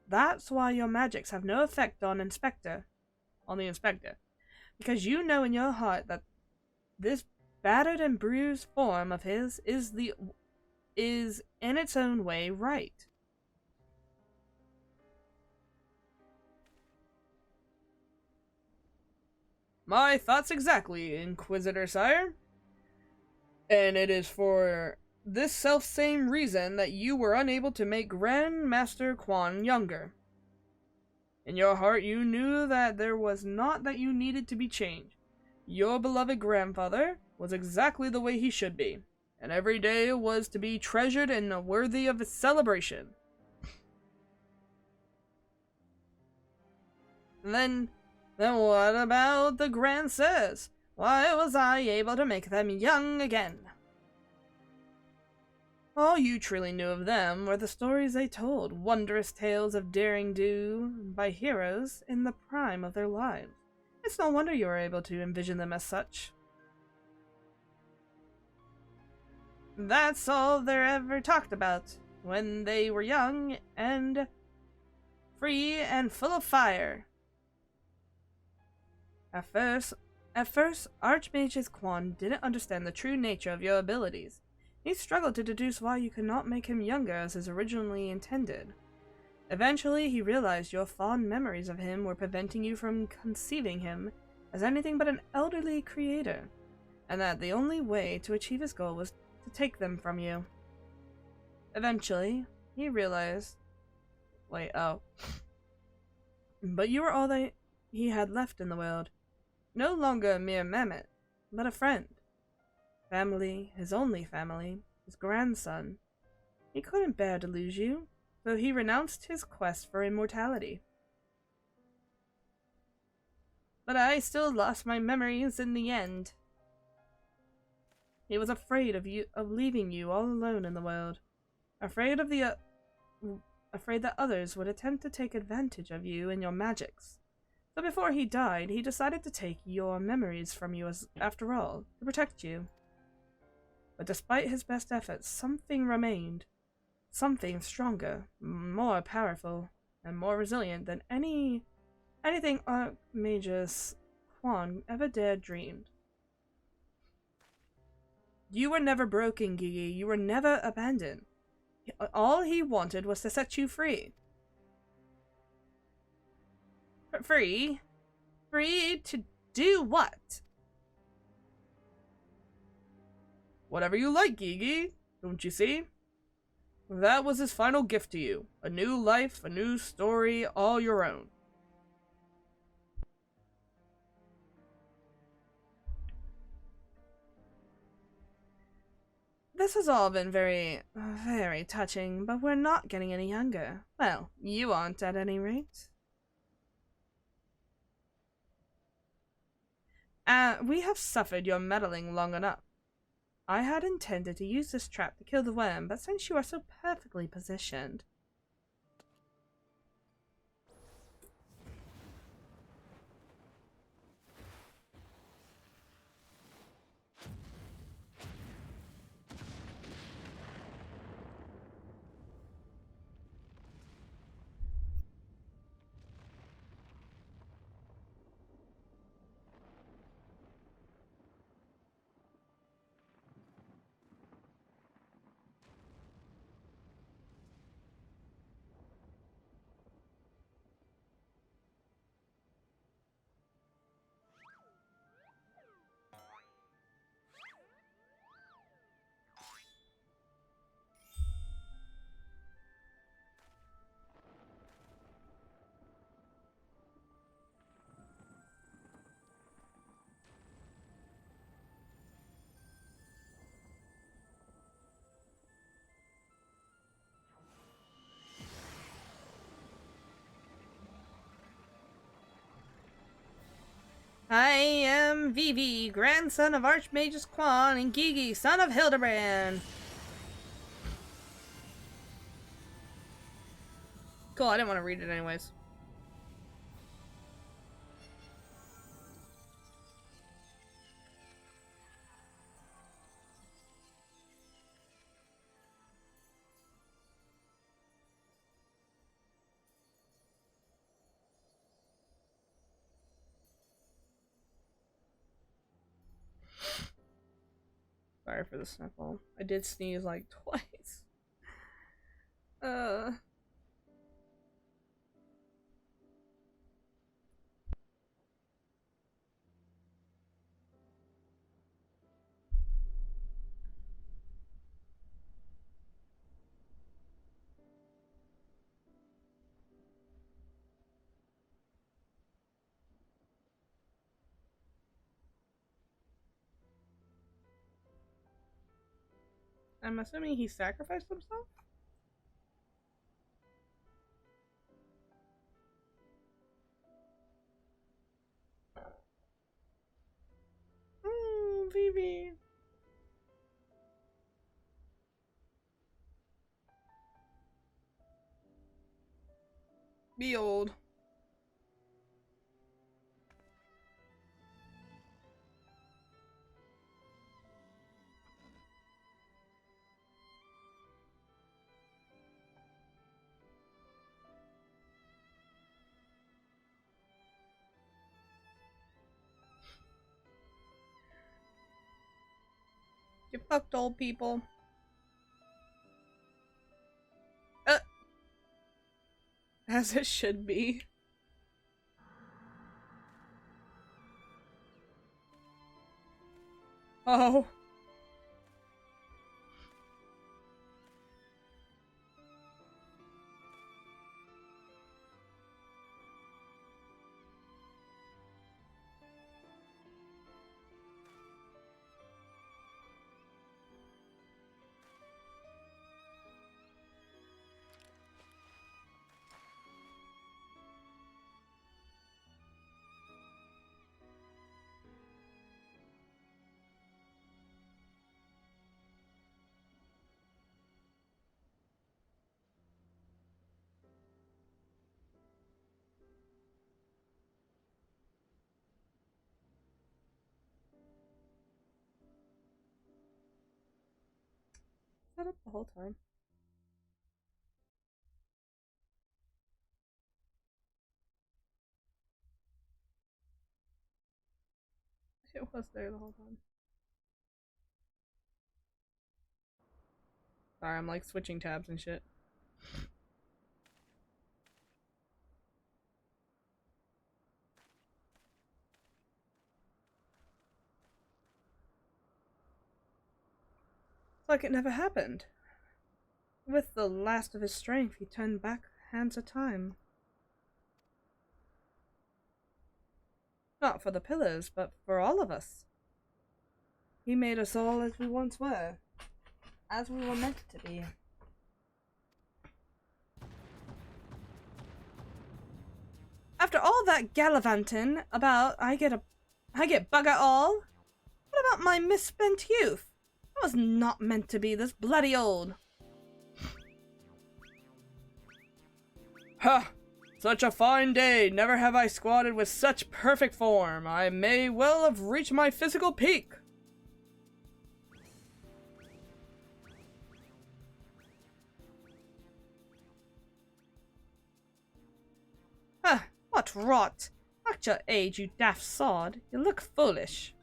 That's why your magics have no effect on the Inspector. Because you know in your heart that this battered and bruised form of his is in its own way right. My thoughts exactly, Inquisitor Sire. And it is for this self-same reason that you were unable to make Grand Master Quan younger. In your heart you knew that there was naught that you needed to be changed. Your beloved grandfather was exactly the way he should be, and every day was to be treasured and worthy of its celebration. Then what about the Grand Sirs? Why was I able to make them young again? All you truly knew of them were the stories they told, wondrous tales of daring do by heroes in the prime of their lives. It's no wonder you were able to envision them as such. That's all they're ever talked about, when they were young and free and full of fire. At first, Archmage Quan didn't understand the true nature of your abilities. He struggled to deduce why you could not make him younger as is originally intended. Eventually, he realized your fond memories of him were preventing you from conceiving him as anything but an elderly creator, and that the only way to achieve his goal was to take them from you. Eventually, he realized... But you were all that he had left in the world. No longer a mere mammoth, but a friend. Family, his only family, his grandson. He couldn't bear to lose you, so he renounced his quest for immortality. But I still lost my memories in the end. He was afraid of leaving you all alone in the world, afraid that others would attempt to take advantage of you and your magics. So before he died, he decided to take your memories from you after all, to protect you. But despite his best efforts, something remained. Something stronger, more powerful, and more resilient than anything Archmagus Quan ever dared dreamed. You were never broken, Gigi. You were never abandoned. All he wanted was to set you free. Free? Free to do what? Whatever you like, Gigi. Don't you see? That was his final gift to you. A new life, a new story, all your own. This has all been very, very touching, but we're not getting any younger. Well, you aren't at any rate. We have suffered your meddling long enough. I had intended to use this trap to kill the worm, but since you are so perfectly positioned... I am Vivi, grandson of Archmagus Quan and Gigi, son of Hildibrand. Cool, I didn't want to read it anyways. Sorry for the sniffle. I did sneeze like twice. I'm assuming he sacrificed himself? Oh, Vivi. Be old. You fucked old people. As it should be. Oh. Set up the whole time. It was there the whole time. Sorry, I'm like switching tabs and shit. It's like it never happened. With the last of his strength, he turned back hands of time. Not for the pillars, but for all of us. He made us all as we once were. As we were meant to be. After all that gallivanting about I get bugger all? What about my misspent youth? I was not meant to be this bloody old. Ha! Such a fine day! Never have I squatted with such perfect form. I may well have reached my physical peak. Huh, what rot! At your age, you daft sod. You look foolish.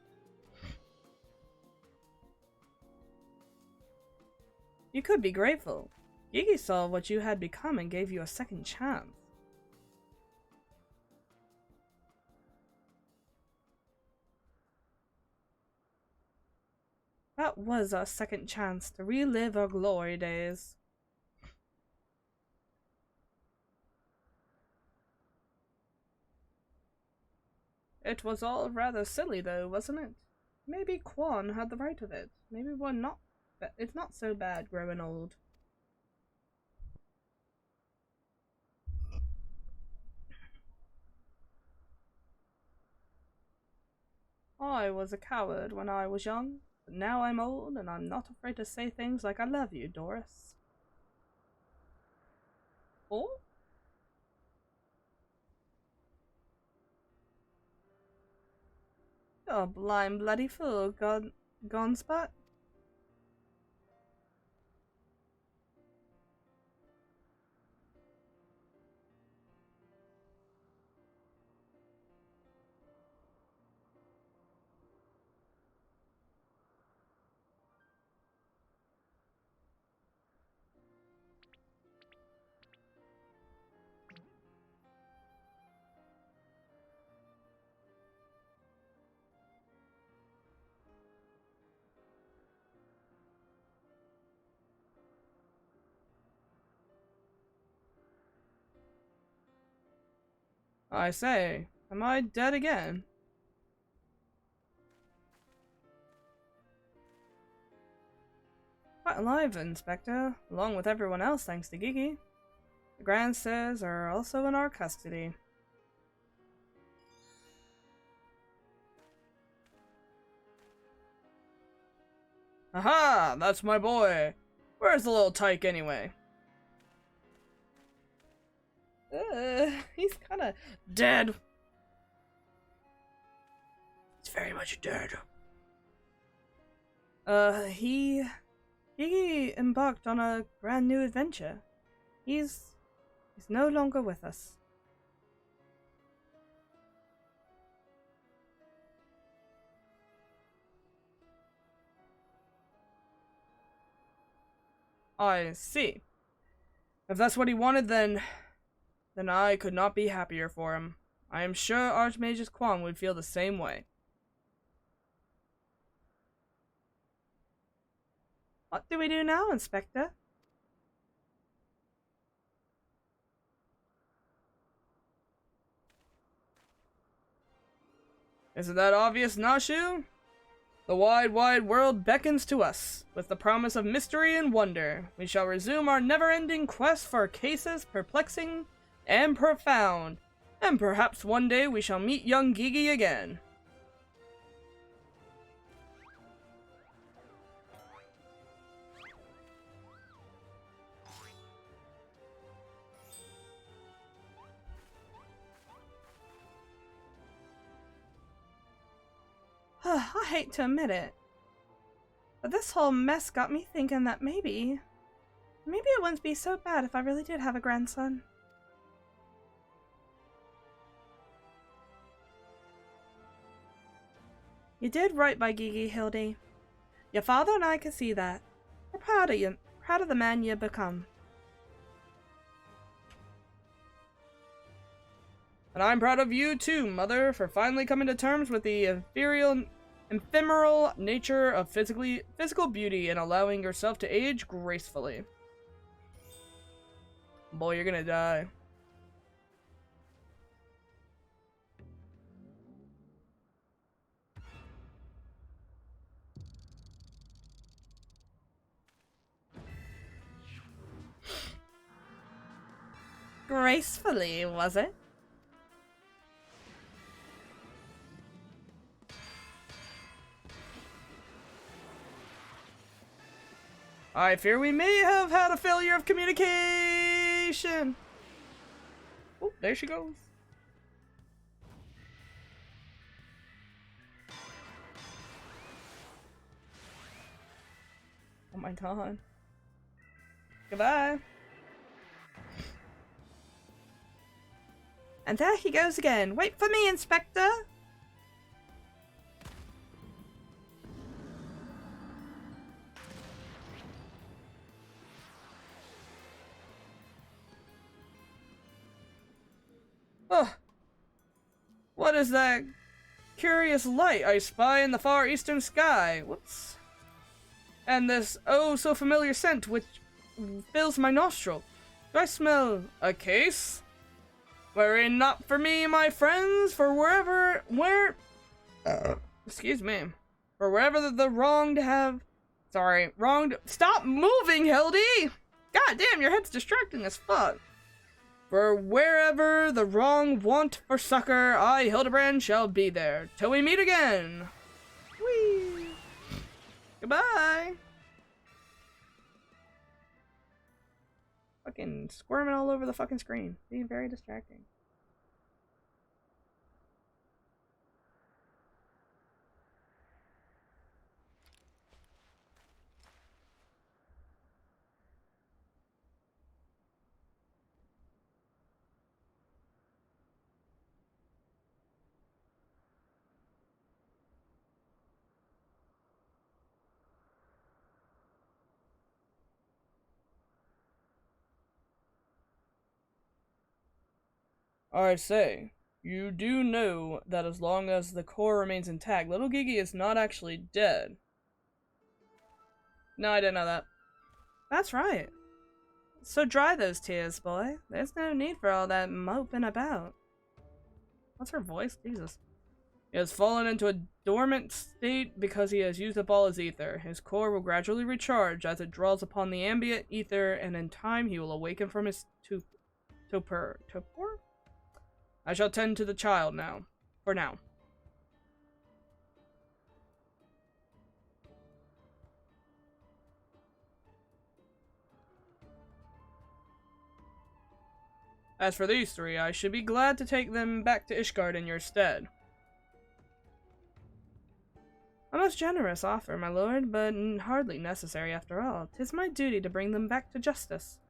You could be grateful. Gigi saw what you had become and gave you a second chance. That was our second chance to relive our glory days. It was all rather silly though, wasn't it? Maybe Quan had the right of it. Maybe we're not. It's not so bad growing old. I was a coward when I was young, but now I'm old and I'm not afraid to say things like I love you, Doris. Oh? You're a blind bloody fool, gone spot. I say, am I dead again? Quite alive, Inspector, along with everyone else thanks to Gigi. The grandstairs are also in our custody. Aha! That's my boy! Where's the little tyke anyway? He's kinda dead. He's very much dead. Gigi embarked on a brand new adventure. He's no longer with us. I see. If that's what he wanted, then I could not be happier for him. I am sure Archmagus Kwong would feel the same way. What do we do now, Inspector? Isn't that obvious, Nashu? The wide, wide world beckons to us. With the promise of mystery and wonder, we shall resume our never-ending quest for cases perplexing and profound. And perhaps one day we shall meet young Gigi again. I hate to admit it, but this whole mess got me thinking that maybe it wouldn't be so bad if I really did have a grandson. You did right by Gigi, Hildi. Your father and I can see that. We're proud of you, proud of the man you've become. And I'm proud of you too, Mother, for finally coming to terms with the ephemeral nature of physical beauty and allowing yourself to age gracefully. Boy, you're gonna die. Gracefully, was it? I fear we may have had a failure of communication. Oh, there she goes. Oh my god. Goodbye. And there he goes again. Wait for me, Inspector. Oh, what is that curious light I spy in the far eastern sky? Whoops. And this oh so familiar scent which fills my nostril. Do I smell a case? Worry not for me, my friends, for excuse me, for wherever the wronged have, stop moving, Hildi! God damn, your head's distracting as fuck. For wherever the wrong want for succor, I, Hildibrand, shall be there, till we meet again! Whee! Goodbye! Fucking squirming all over the fucking screen. Being very distracting. I say, you do know that as long as the core remains intact, little Gigi is not actually dead. No, I didn't know that. That's right. So dry those tears, boy. There's no need for all that moping about. What's her voice? Jesus. He has fallen into a dormant state because he has used up all his ether. His core will gradually recharge as it draws upon the ambient ether, and in time he will awaken from his torpor? I shall tend to the child now. For now. As for these three, I should be glad to take them back to Ishgard in your stead. A most generous offer, my lord, but hardly necessary after all. 'Tis my duty to bring them back to justice.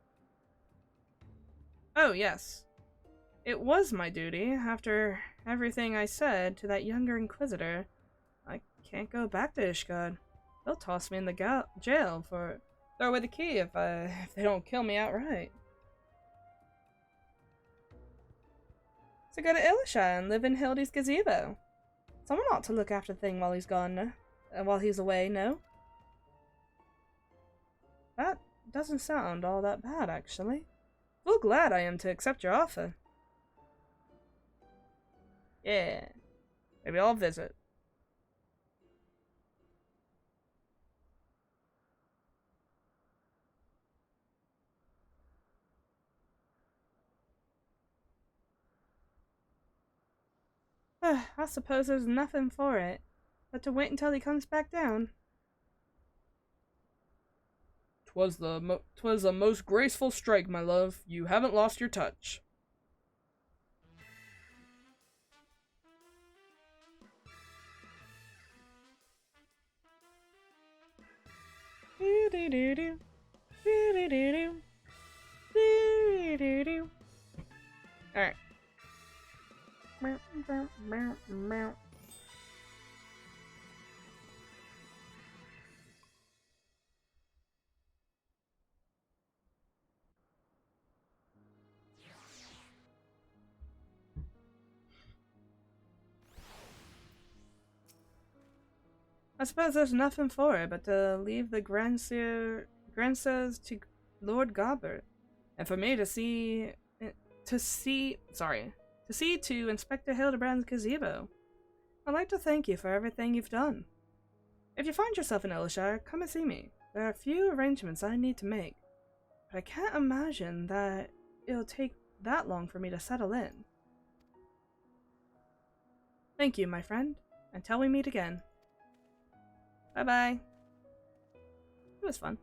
Oh, yes. It was my duty, after everything I said to that younger inquisitor. I can't go back to Ishgard. They'll toss me in the jail for throw away the key if they don't kill me outright. So go to Ilishai and live in Hildi's gazebo. Someone ought to look after the thing while he's gone, while he's away, no? That doesn't sound all that bad, actually. Full glad I am to accept your offer. Yeah. Maybe I'll visit. I suppose there's nothing for it, but to wait until he comes back down. 'Twas a most graceful strike, my love. You haven't lost your touch. Alright. I suppose there's nothing for it but to leave the grandsires to Lord Gobbert, and for me to see to Inspector Hildibrand's gazebo. I'd like to thank you for everything you've done. If you find yourself in Ilishai, come and see me. There are a few arrangements I need to make, but I can't imagine that it'll take that long for me to settle in. Thank you, my friend, until we meet again. Bye-bye. It was fun.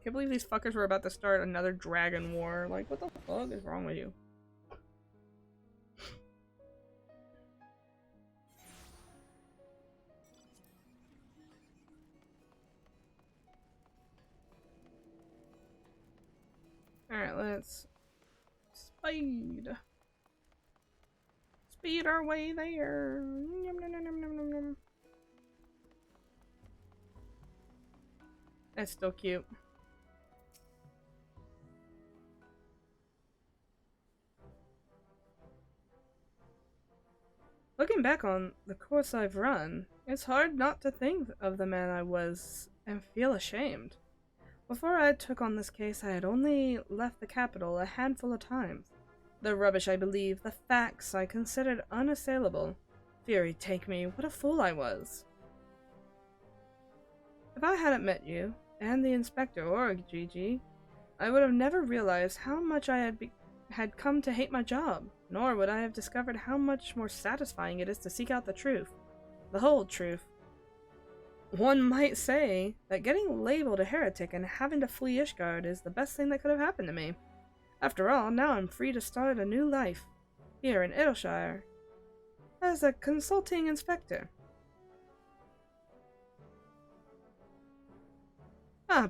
Can't believe these fuckers were about to start another dragon war. Like, what the fuck is wrong with you? Alright, let's speed our way there. Yum, yum, yum, yum, yum, yum. That's still cute. Looking back on the course I've run, it's hard not to think of the man I was and feel ashamed. Before I took on this case, I had only left the capital a handful of times. The rubbish I believed, the facts I considered unassailable. Fury take me, what a fool I was. If I hadn't met you, and the inspector or Gigi, I would have never realized how much I had come to hate my job, nor would I have discovered how much more satisfying it is to seek out the truth. The whole truth. One might say that getting labeled a heretic and having to flee Ishgard is the best thing that could have happened to me. After all, now I'm free to start a new life, here in Ayrshire, as a consulting inspector.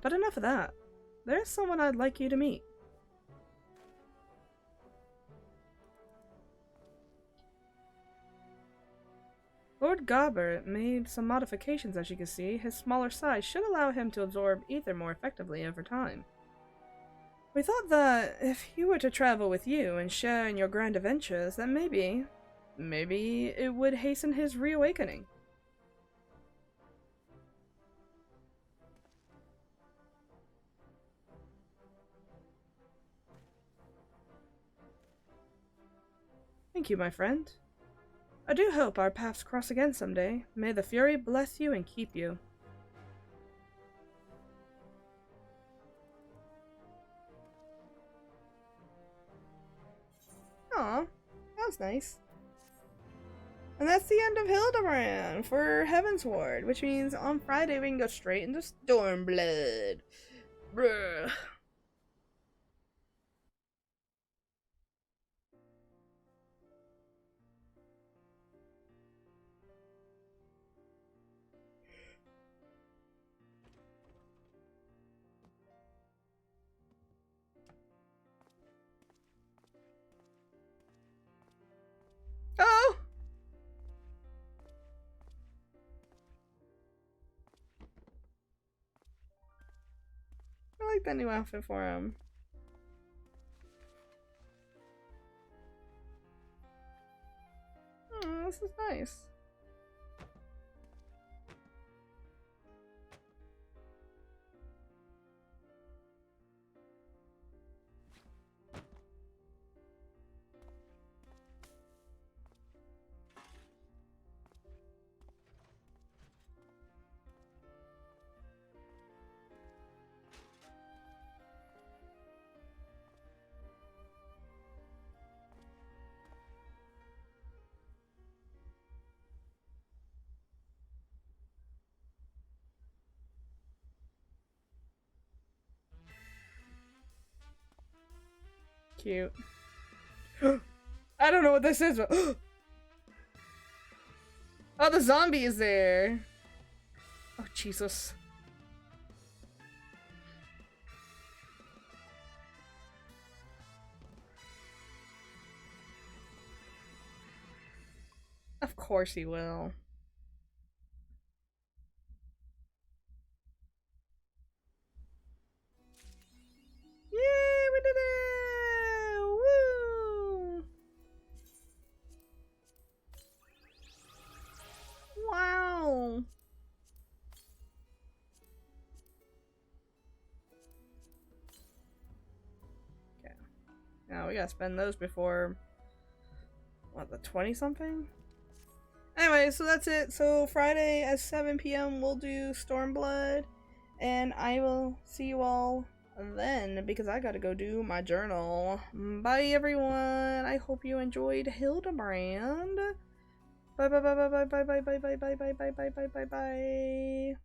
But enough of that. There's someone I'd like you to meet. Lord Gobbert made some modifications, as you can see. His smaller size should allow him to absorb ether more effectively over time. We thought that if he were to travel with you and share in your grand adventures, then maybe it would hasten his reawakening. Thank you, my friend. I do hope our paths cross again someday. May the Fury bless you and keep you. Aw, that was nice. And that's the end of Hildibrand for Heavensward, which means on Friday we can go straight into Stormblood. Bruh. Oh! I like that new outfit for him. Oh, this is nice. Cute. I don't know what this is, but oh, the zombie is there. Oh, Jesus. Of course he will. Yay, we did it! Woo! Wow! Okay. Now we gotta spend those before, what, the 20-something? Anyway, so that's it. So Friday at 7 p.m. we'll do Stormblood, and I will see you all then, because I gotta go do my journal. Bye everyone. I hope you enjoyed Hildibrand. Bye bye bye bye bye bye bye bye bye bye bye bye bye bye bye.